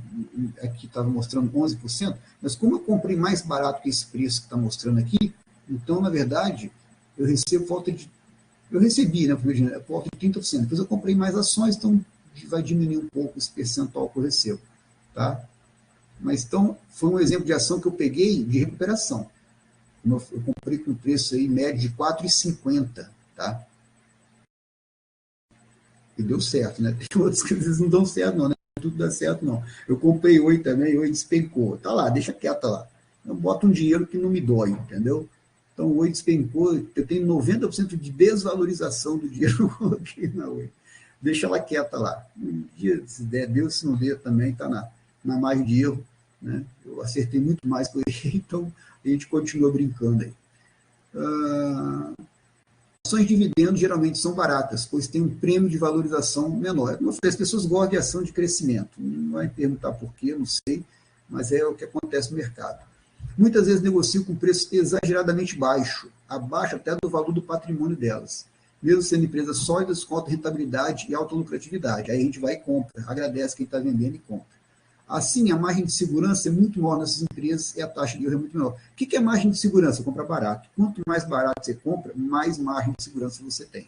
aqui estava mostrando 11%, mas como eu comprei mais barato que esse preço que está mostrando aqui, então, na verdade, eu recebo eu recebi, né, volta de 30%. Depois eu comprei mais ações, então vai diminuir um pouco esse percentual que eu recebo, tá? Mas, então, foi um exemplo de ação que eu peguei de recuperação. Eu comprei com preço aí médio de 4,50, tá? E deu certo, né? Tem outros que às vezes não dão certo, não, né? Tudo dá certo, não. Eu comprei Oi também, Oi despencou. Tá lá, deixa quieta lá. Eu boto um dinheiro que não me dói, entendeu? Então, o Oi despencou, eu tenho 90% de desvalorização do dinheiro que eu coloquei na Oi. Deixa ela quieta lá. Um dia, se der, Deus, se não der, também está na margem de erro, né? Eu acertei muito mais que eu errei, então a gente continua brincando aí. Ações de dividendos geralmente são baratas, pois tem um prêmio de valorização menor. Como eu falei, as pessoas gostam de ação de crescimento. Não vai perguntar por quê, não sei, mas é o que acontece no mercado. Muitas vezes negociam com preço exageradamente baixo, abaixo até do valor do patrimônio delas. Mesmo sendo empresas sólidas, com alta rentabilidade e alta lucratividade. Aí a gente vai e compra, agradece quem está vendendo e compra. Assim, a margem de segurança é muito maior nessas empresas e a taxa de erro é muito menor. O que é margem de segurança? Compra barato. Quanto mais barato você compra, mais margem de segurança você tem.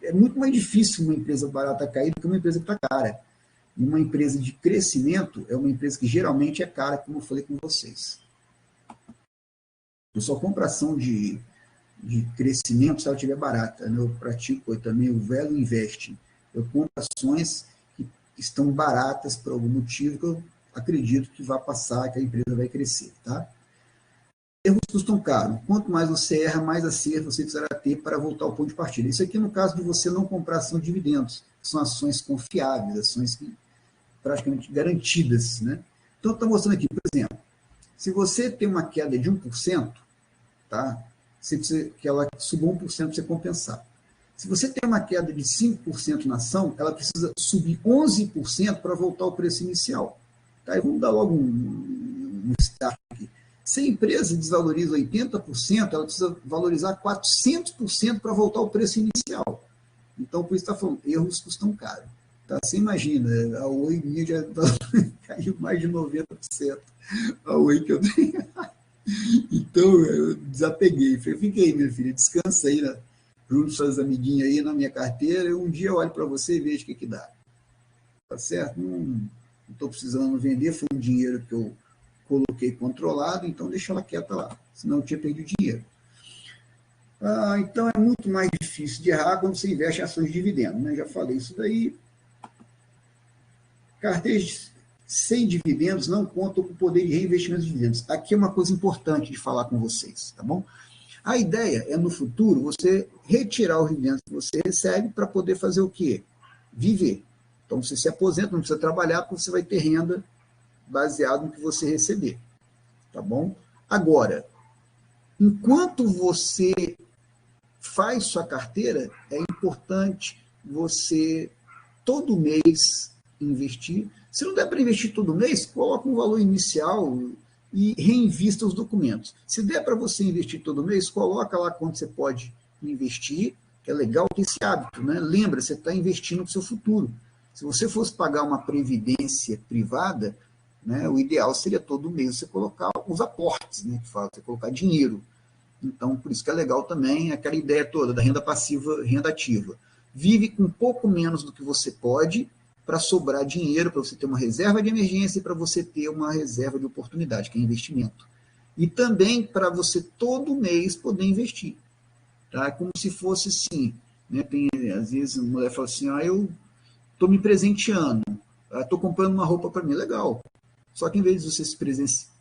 É muito mais difícil uma empresa barata cair do que uma empresa que está cara. Uma empresa de crescimento é uma empresa que geralmente é cara, como eu falei com vocês. Eu só compro ação de crescimento se ela estiver barata. Eu pratico também o value investing. Eu compro ações que estão baratas por algum motivo que eu acredito que vai passar, que a empresa vai crescer. Tá? Erros custam caro. Quanto mais você erra, mais acerto você precisará ter para voltar ao ponto de partida. Isso aqui no caso de você não comprar ação de dividendos. São ações confiáveis, ações que praticamente garantidas. Né? Então, está mostrando aqui, por exemplo, se você tem uma queda de 1%, tá? Você precisa que ela suba 1% para você compensar. Se você tem uma queda de 5% na ação, ela precisa subir 11% para voltar ao preço inicial. Tá? E vamos dar logo um start aqui. Se a empresa desvaloriza 80%, ela precisa valorizar 400% para voltar ao preço inicial. Então, por isso está falando, erros custam caro. Tá? Você imagina, a Oi minha já caiu mais de 90%. A Oi que eu tenho. Então, eu desapeguei. Falei, fica aí, minha filha, descansa aí, né? Junto suas amiguinhas aí na minha carteira, e um dia eu olho para você e vejo o que dá. Tá certo? Não estou precisando vender, foi um dinheiro que eu coloquei controlado, então deixa ela quieta lá, senão eu tinha perdido dinheiro. Então, é muito mais difícil de errar quando você investe em ações de dividendos, né? Já falei isso daí. Carteiras sem dividendos não contam com o poder de reinvestimento de dividendos. Aqui é uma coisa importante de falar com vocês, tá bom? A ideia é, no futuro, você retirar os dividendos que você recebe para poder fazer o quê? Viver. Então, você se aposenta, não precisa trabalhar, porque você vai ter renda baseado no que você receber, tá bom? Agora, enquanto você faz sua carteira, é importante você, todo mês, investir. Se não der para investir todo mês, coloca um valor inicial e reinvista os documentos. Se der para você investir todo mês, coloca lá quanto você pode investir, que é legal ter esse hábito, né? Lembra, você está investindo no seu futuro. Se você fosse pagar uma previdência privada, né, o ideal seria todo mês você colocar os aportes, né, que fala, você colocar dinheiro. Então, por isso que é legal também aquela ideia toda da renda passiva, renda ativa. Vive com um pouco menos do que você pode, para sobrar dinheiro, para você ter uma reserva de emergência e para você ter uma reserva de oportunidade, que é investimento. E também para você todo mês poder investir. Tá? Como se fosse assim, né? Tem, às vezes a mulher fala assim, eu estou me presenteando, estou comprando uma roupa para mim, legal. Só que em vez de você se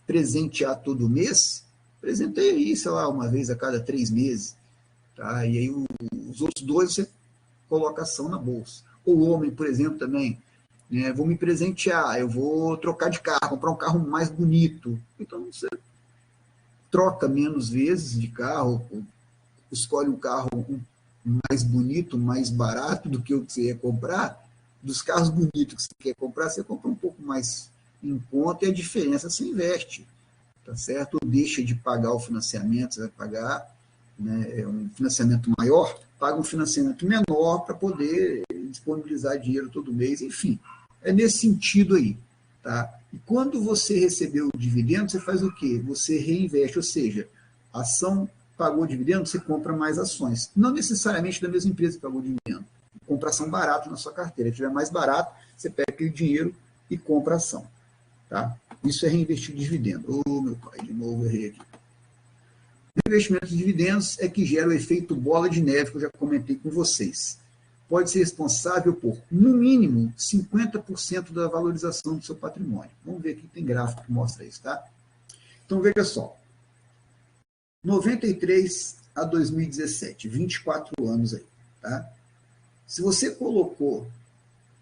presentear todo mês, presenteie aí, sei lá, uma vez a cada 3 meses. Tá? E aí os outros 2 você coloca ação na bolsa. Ou o homem, por exemplo, também, né? Vou me presentear, eu vou trocar de carro, comprar um carro mais bonito. Então você troca menos vezes de carro, escolhe um carro mais bonito, mais barato do que o que você ia comprar. Dos carros bonitos que você quer comprar, você compra um pouco mais em conta e a diferença você investe, tá certo? Ou deixa de pagar o financiamento, você vai pagar, né, um financiamento maior, paga um financiamento menor para poder disponibilizar dinheiro todo mês, enfim, é nesse sentido aí, tá? E quando você recebeu o dividendo, você faz o quê? Você reinveste, ou seja, a ação pagou dividendo, você compra mais ações. Não necessariamente da mesma empresa que pagou dividendo. Compra ação barata na sua carteira. Se tiver mais barato, você pega aquele dinheiro e compra ação. Tá? Isso é reinvestir dividendo. Meu pai, de novo errei aqui. O investimento de dividendos é que gera o efeito bola de neve, que eu já comentei com vocês. Pode ser responsável por, no mínimo, 50% da valorização do seu patrimônio. Vamos ver aqui, tem gráfico que mostra isso, tá? Então, veja só. 93 a 2017, 24 anos aí, tá? Se você colocou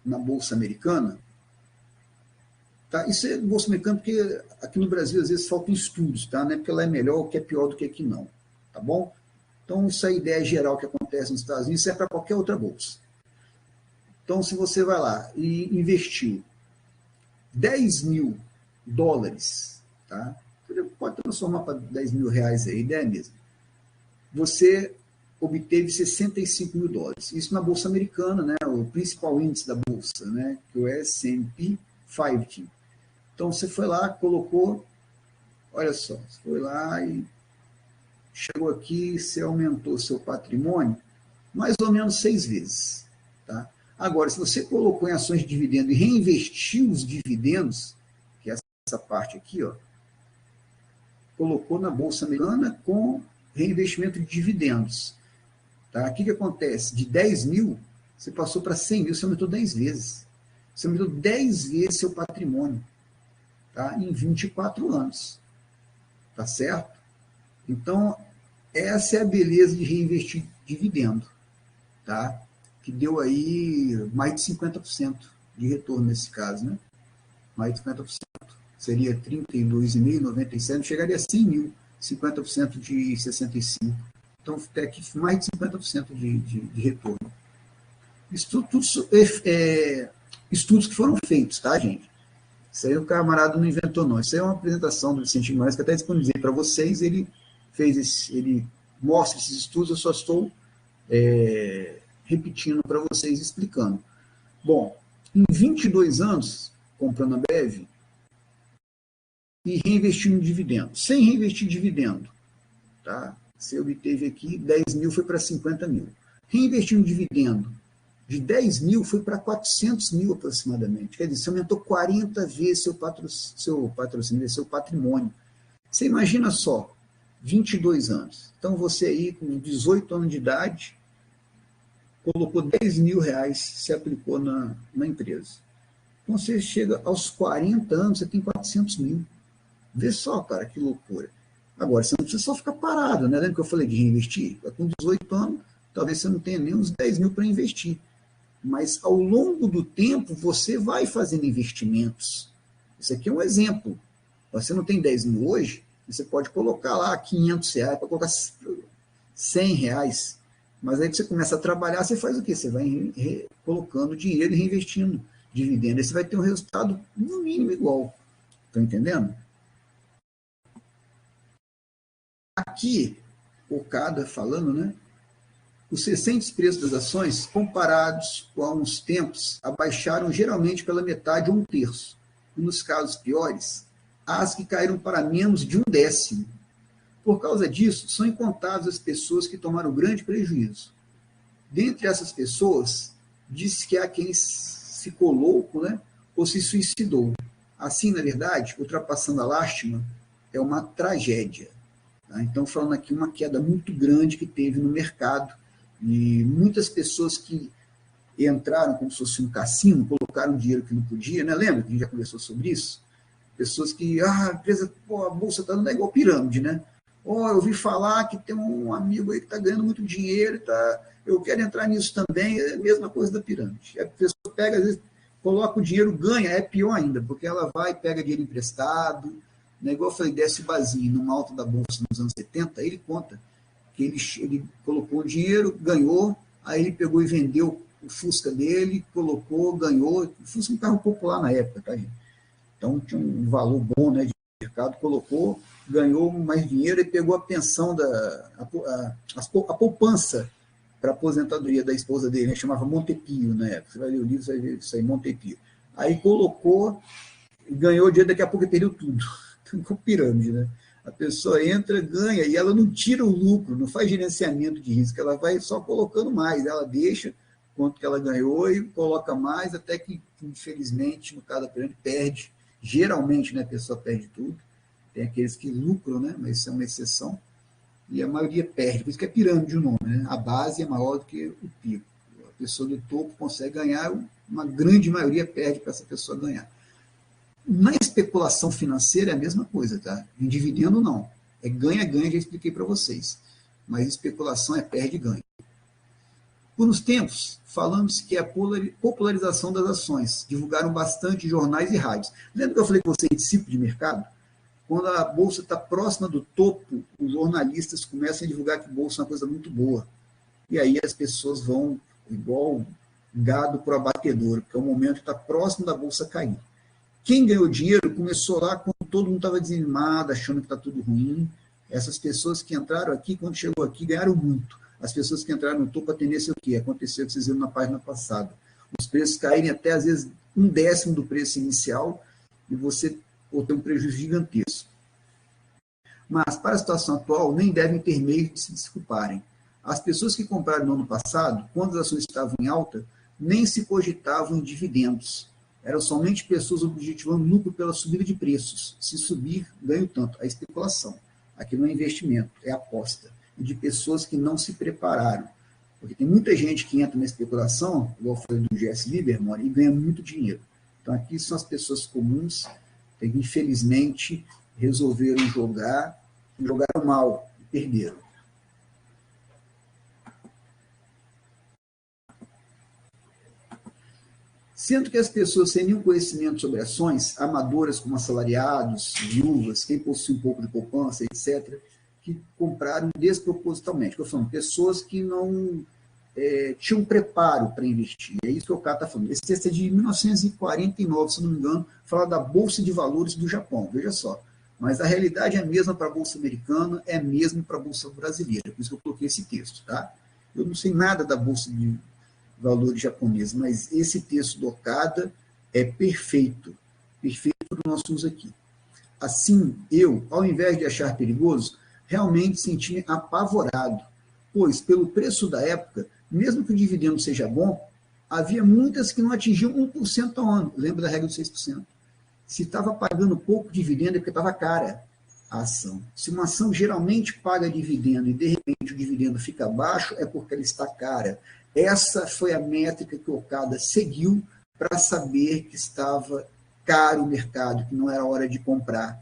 na Bolsa Americana, tá? Isso é Bolsa Americana porque aqui no Brasil às vezes faltam estudos, tá? Não é porque ela é melhor ou que é pior do que aqui não, tá bom? Então, isso é a ideia geral que acontece nos Estados Unidos, isso é para qualquer outra bolsa. Então, se você vai lá e investiu 10 mil dólares, tá? Você pode transformar para 10 mil reais aí, a ideia é mesmo. Você obteve 65 mil dólares. Isso na Bolsa Americana, né, o principal índice da Bolsa, né, que é o S&P 500. Então, você foi lá, colocou, olha só, você foi lá e chegou aqui, você aumentou seu patrimônio mais ou menos 6 vezes. Tá? Agora, se você colocou em ações de dividendo e reinvestiu os dividendos, que é essa parte aqui, ó, colocou na Bolsa Americana com reinvestimento de dividendos. Tá? O que acontece? De 10 mil, você passou para 100 mil, você aumentou 10 vezes. Você aumentou 10 vezes seu patrimônio, tá? Em 24 anos. Tá certo? Então, essa é a beleza de reinvestir dividendo, tá? Que deu aí mais de 50% de retorno nesse caso, né? Mais de 50%. Seria 32,5, 97, chegaria a 100 mil, 50% de 65. Então, até aqui mais de 50% de retorno. Isso tudo estudos que foram feitos, tá, gente? Isso aí o camarada não inventou, não. Isso aí é uma apresentação do Vicente Guimarães que até disponibilizei para vocês. Ele ele mostra esses estudos, eu só estou repetindo para vocês, explicando. Bom, em 22 anos, comprando a BEV e reinvestindo em dividendo. Sem reinvestir dividendo, tá? Você obteve aqui 10 mil, foi para 50 mil. Reinvestindo dividendo de 10 mil foi para 400 mil aproximadamente. Quer dizer, você aumentou 40 vezes seu patrocínio, seu patrimônio. Você imagina só, 22 anos. Então, você aí, com 18 anos de idade, colocou 10 mil reais, se aplicou na empresa. Então, você chega aos 40 anos, você tem 400 mil. Vê só, cara, que loucura. Agora, você não precisa só ficar parado, né? Lembra que eu falei de reinvestir? Com 18 anos, talvez você não tenha nem uns 10 mil para investir. Mas, ao longo do tempo, você vai fazendo investimentos. Isso aqui é um exemplo. Você não tem 10 mil hoje, você pode colocar lá 500 reais, para colocar 100 reais. Mas aí que você começa a trabalhar, você faz o quê? Você vai colocando dinheiro e reinvestindo dividendo. Aí você vai ter um resultado, no mínimo, igual. Estão entendendo? Aqui, o Cada falando, né? Os recentes preços das ações, comparados com há uns tempos, abaixaram geralmente pela metade ou um terço. E nos casos piores, as que caíram para menos de um décimo. Por causa disso, são incontáveis as pessoas que tomaram grande prejuízo. Dentre essas pessoas, diz que há quem se ficou louco, né? Ou se suicidou. Assim, na verdade, ultrapassando a lástima é uma tragédia. Tá? Então, falando aqui uma queda muito grande que teve no mercado, e muitas pessoas que entraram como se fosse um cassino, colocaram dinheiro que não podia, né? Lembra que a gente já conversou sobre isso? Pessoas que, a empresa, pô, a bolsa está dando igual pirâmide, né? Eu ouvi falar que tem um amigo aí que está ganhando muito dinheiro, eu quero entrar nisso também, é a mesma coisa da pirâmide. A pessoa pega, às vezes, coloca o dinheiro, ganha, é pior ainda, porque ela vai e pega dinheiro emprestado, né? Igual eu falei, desce o Bazinho, numa alta da bolsa nos anos 70, ele conta que ele colocou o dinheiro, ganhou, aí ele pegou e vendeu o Fusca dele, colocou, ganhou, o Fusca é um carro popular na época, tá, gente? Então tinha um valor bom, né, de mercado, colocou, ganhou mais dinheiro e pegou a pensão, a poupança para a aposentadoria da esposa dele, né, chamava Montepio na época, você vai ler o livro, você vai ver isso aí, Montepio. Aí colocou, ganhou dinheiro, daqui a pouco ele perdeu tudo, com pirâmide, né? A pessoa entra, ganha, e ela não tira o lucro, não faz gerenciamento de risco, ela vai só colocando mais, ela deixa quanto que ela ganhou e coloca mais, até que, infelizmente, no caso da pirâmide, perde. Geralmente, né, a pessoa perde tudo. Tem aqueles que lucram, né, mas isso é uma exceção. E a maioria perde, por isso que é pirâmide o nome, né? A base é maior do que o pico. A pessoa do topo consegue ganhar, uma grande maioria perde para essa pessoa ganhar. Na especulação financeira é a mesma coisa, tá? Em dividendo, não. É ganha-ganha, já expliquei para vocês. Mas especulação é perde-ganha. Por uns tempos, falamos que é a popularização das ações. Divulgaram bastante jornais e rádios. Lembra que eu falei com vocês de ciclo de mercado? Quando a bolsa está próxima do topo, os jornalistas começam a divulgar que a bolsa é uma coisa muito boa. E aí as pessoas vão igual gado para o abatedouro, porque é o momento que está próximo da bolsa cair. Quem ganhou dinheiro começou lá quando todo mundo estava desanimado, achando que está tudo ruim. Essas pessoas que entraram aqui, quando chegou aqui, ganharam muito. As pessoas que entraram no topo, a tendência é o quê? Aconteceu o que vocês viram na página passada. Os preços caírem até, às vezes, 1/10 do preço inicial e você ter um prejuízo gigantesco. Mas, para a situação atual, nem devem ter meio de se desculparem. As pessoas que compraram no ano passado, quando as ações estavam em alta, nem se cogitavam em dividendos. Eram somente pessoas objetivando lucro pela subida de preços. Se subir, ganho tanto. A especulação. Aqui não é investimento, é aposta. E de pessoas que não se prepararam. Porque tem muita gente que entra na especulação, igual foi do Jesse Livermore, e ganha muito dinheiro. Então aqui são as pessoas comuns que, infelizmente, resolveram jogaram mal e perderam. Sendo que as pessoas sem nenhum conhecimento sobre ações, amadoras como assalariados, viúvas, quem possui um pouco de poupança, etc., que compraram despropositalmente. Estou falando, pessoas que não tinham preparo para investir. É isso que o cara está falando. Esse texto é de 1949, se não me engano, fala da Bolsa de Valores do Japão, veja só. Mas a realidade é a mesma para a Bolsa Americana, é a mesma para a Bolsa Brasileira, por isso que eu coloquei esse texto. Tá? Eu não sei nada da Bolsa de Valores japonesa, mas esse texto do Okada é perfeito para o nosso uso aqui. Assim, eu, ao invés de achar perigoso, realmente senti apavorado, pois, pelo preço da época, mesmo que o dividendo seja bom, havia muitas que não atingiam 1% ao ano. Lembra da regra dos 6%? Se estava pagando pouco dividendo é porque estava cara a ação. Se uma ação geralmente paga dividendo e, de repente, o dividendo fica baixo, é porque ela está cara. Essa foi a métrica que o Okada seguiu para saber que estava caro o mercado, que não era hora de comprar,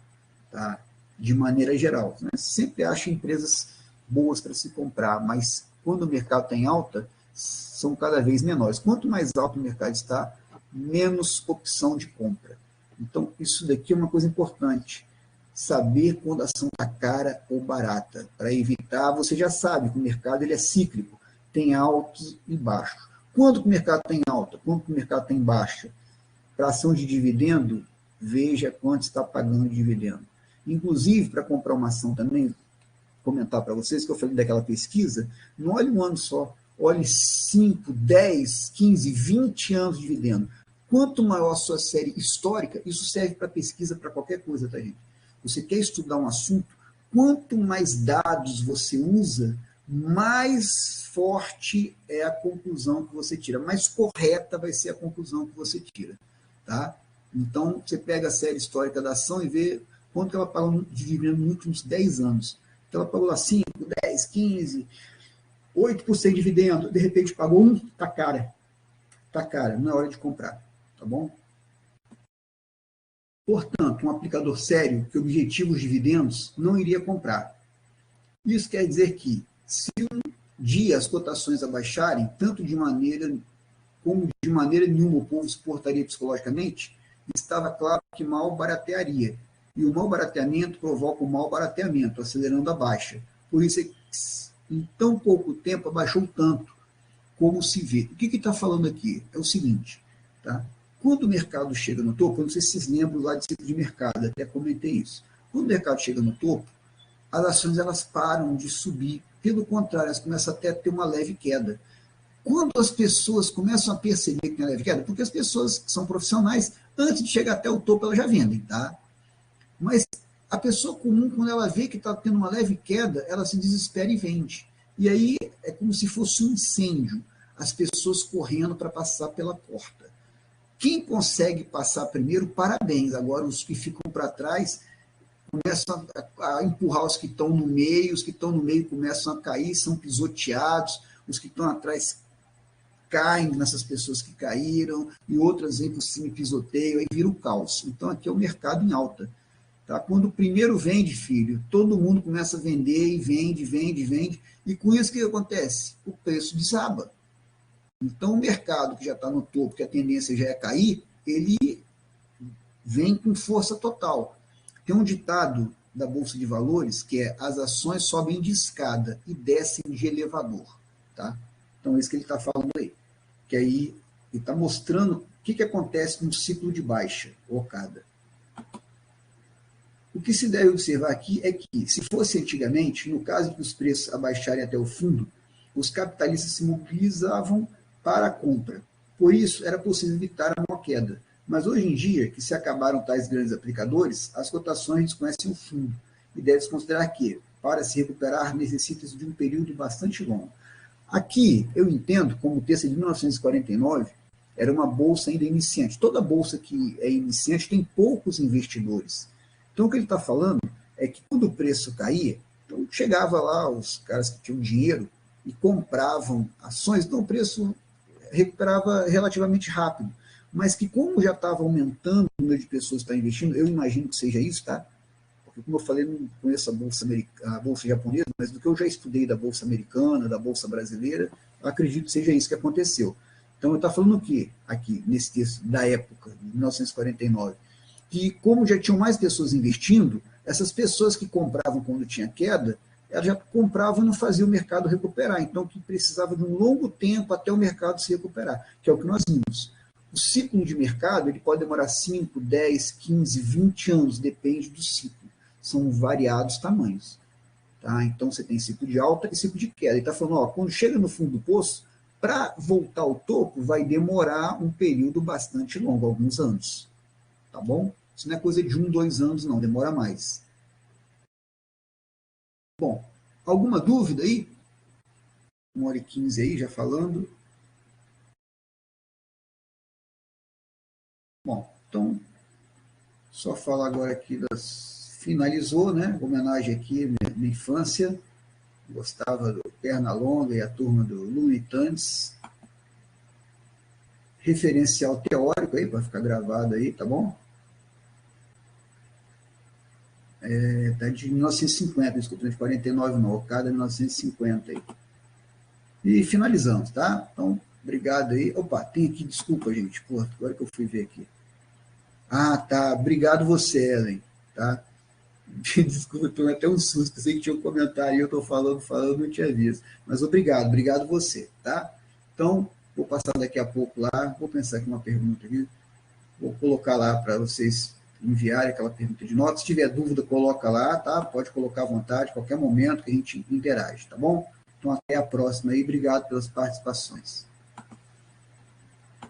tá? De maneira geral. Né? Sempre acha empresas boas para se comprar, mas quando o mercado está em alta, são cada vez menores. Quanto mais alto o mercado está, menos opção de compra. Então, isso daqui é uma coisa importante. Saber quando a ação está cara ou barata, para evitar, você já sabe que o mercado ele é cíclico, tem altos e baixos. Quando o mercado tem alta, quando o mercado tem baixa, para ação de dividendo, veja quanto está pagando de dividendo. Inclusive, para comprar uma ação também, comentar para vocês que eu falei daquela pesquisa, não olhe um ano só, olhe 5, 10, 15, 20 anos de dividendo. Quanto maior a sua série histórica, isso serve para pesquisa, para qualquer coisa, tá, gente? Você quer estudar um assunto, quanto mais dados você usa, mais forte é a conclusão que você tira, mais correta vai ser a conclusão que você tira, tá? Então, você pega a série histórica da ação e vê quanto que ela pagou de dividendo nos últimos 10 anos. Então, ela pagou lá 5, 10, 15, 8% de dividendo, de repente pagou 1, tá cara, não é hora de comprar, tá bom? Portanto, um aplicador sério que objetiva os dividendos não iria comprar. Isso quer dizer que, se um dia as cotações abaixarem, tanto de maneira como de maneira nenhuma o povo suportaria psicologicamente, estava claro que mal baratearia. E o mal barateamento provoca o mal barateamento, acelerando a baixa. Por isso, em tão pouco tempo, abaixou tanto como se vê. O que está falando aqui? É o seguinte, tá? Quando o mercado chega no topo, eu não sei se vocês lembram lá de ciclo de mercado, até comentei isso. Quando o mercado chega no topo, as ações elas param de subir. Pelo contrário, elas começam até a ter uma leve queda. Quando as pessoas começam a perceber que tem leve queda, porque as pessoas que são profissionais, antes de chegar até o topo, elas já vendem, tá? Mas a pessoa comum, quando ela vê que está tendo uma leve queda, ela se desespera e vende. E aí é como se fosse um incêndio, as pessoas correndo para passar pela porta. Quem consegue passar primeiro, parabéns. Agora, os que ficam para trás começam a empurrar os que estão no meio, os que estão no meio começam a cair, são pisoteados, os que estão atrás caem nessas pessoas que caíram, e outras vêm por cima e pisoteiam, aí vira o caos. Então, aqui é o mercado em alta. Tá? Quando o primeiro vende, filho, todo mundo começa a vender e vende, e com isso o que acontece? O preço desaba. Então, o mercado que já está no topo, que a tendência já é cair, ele vem com força total. Tem um ditado da Bolsa de Valores que é: as ações sobem de escada e descem de elevador. Tá? Então, é isso que ele está falando aí. Que aí ele está mostrando o que acontece no ciclo de baixa, Okada. O que se deve observar aqui é que, se fosse antigamente, no caso de os preços abaixarem até o fundo, os capitalistas se mobilizavam para a compra. Por isso, era possível evitar uma queda. Mas hoje em dia, que se acabaram tais grandes aplicadores, as cotações desconhecem o fundo. E deve-se considerar que, para se recuperar, necessita-se de um período bastante longo. Aqui, eu entendo, como o texto de 1949, era uma bolsa ainda iniciante. Toda bolsa que é iniciante tem poucos investidores. Então, o que ele está falando é que quando o preço caía, então chegava lá os caras que tinham dinheiro e compravam ações, então o preço recuperava relativamente rápido. Mas que, como já estava aumentando o número de pessoas que estão investindo, eu imagino que seja isso, tá? Porque, como eu falei, não conheço a bolsa japonesa, mas do que eu já estudei da bolsa americana, da bolsa brasileira, eu acredito que seja isso que aconteceu. Então, eu estou falando o quê? Aqui, nesse texto da época, de 1949, que, como já tinham mais pessoas investindo, essas pessoas que compravam quando tinha queda, elas já compravam e não faziam o mercado recuperar. Então, que precisava de um longo tempo até o mercado se recuperar, que é o que nós vimos. O ciclo de mercado ele pode demorar 5, 10, 15, 20 anos, depende do ciclo. São variados tamanhos. Tá? Então, você tem ciclo de alta e ciclo de queda. Ele está falando, ó, quando chega no fundo do poço, para voltar ao topo, vai demorar um período bastante longo, alguns anos. Tá bom? Isso não é coisa de 1, 2 anos, não, demora mais. Bom, alguma dúvida aí? 1h15 aí, já falando. Bom, então, só falar agora aqui das... Finalizou, né? Homenagem aqui, minha infância. Gostava do Pernalonga e a turma do Looney Tunes. Referencial teórico aí, para ficar gravado aí, tá bom? Tá de 1950, desculpa, de 49 não, Okada 1950 aí. E finalizamos, tá? Então, obrigado aí. Opa, tem aqui, desculpa, gente, porra, agora que eu fui ver aqui. Ah, tá, obrigado você, Ellen, tá? Desculpa, tô até um susto, pensei que tinha um comentário, eu tô falando, não tinha visto. Mas obrigado você, tá? Então, vou passar daqui a pouco lá, vou pensar aqui uma pergunta aqui, vou colocar lá para vocês enviarem aquela pergunta de nota. Se tiver dúvida, coloca lá, tá? Pode colocar à vontade, qualquer momento que a gente interage, tá bom? Então, até a próxima aí. Obrigado pelas participações.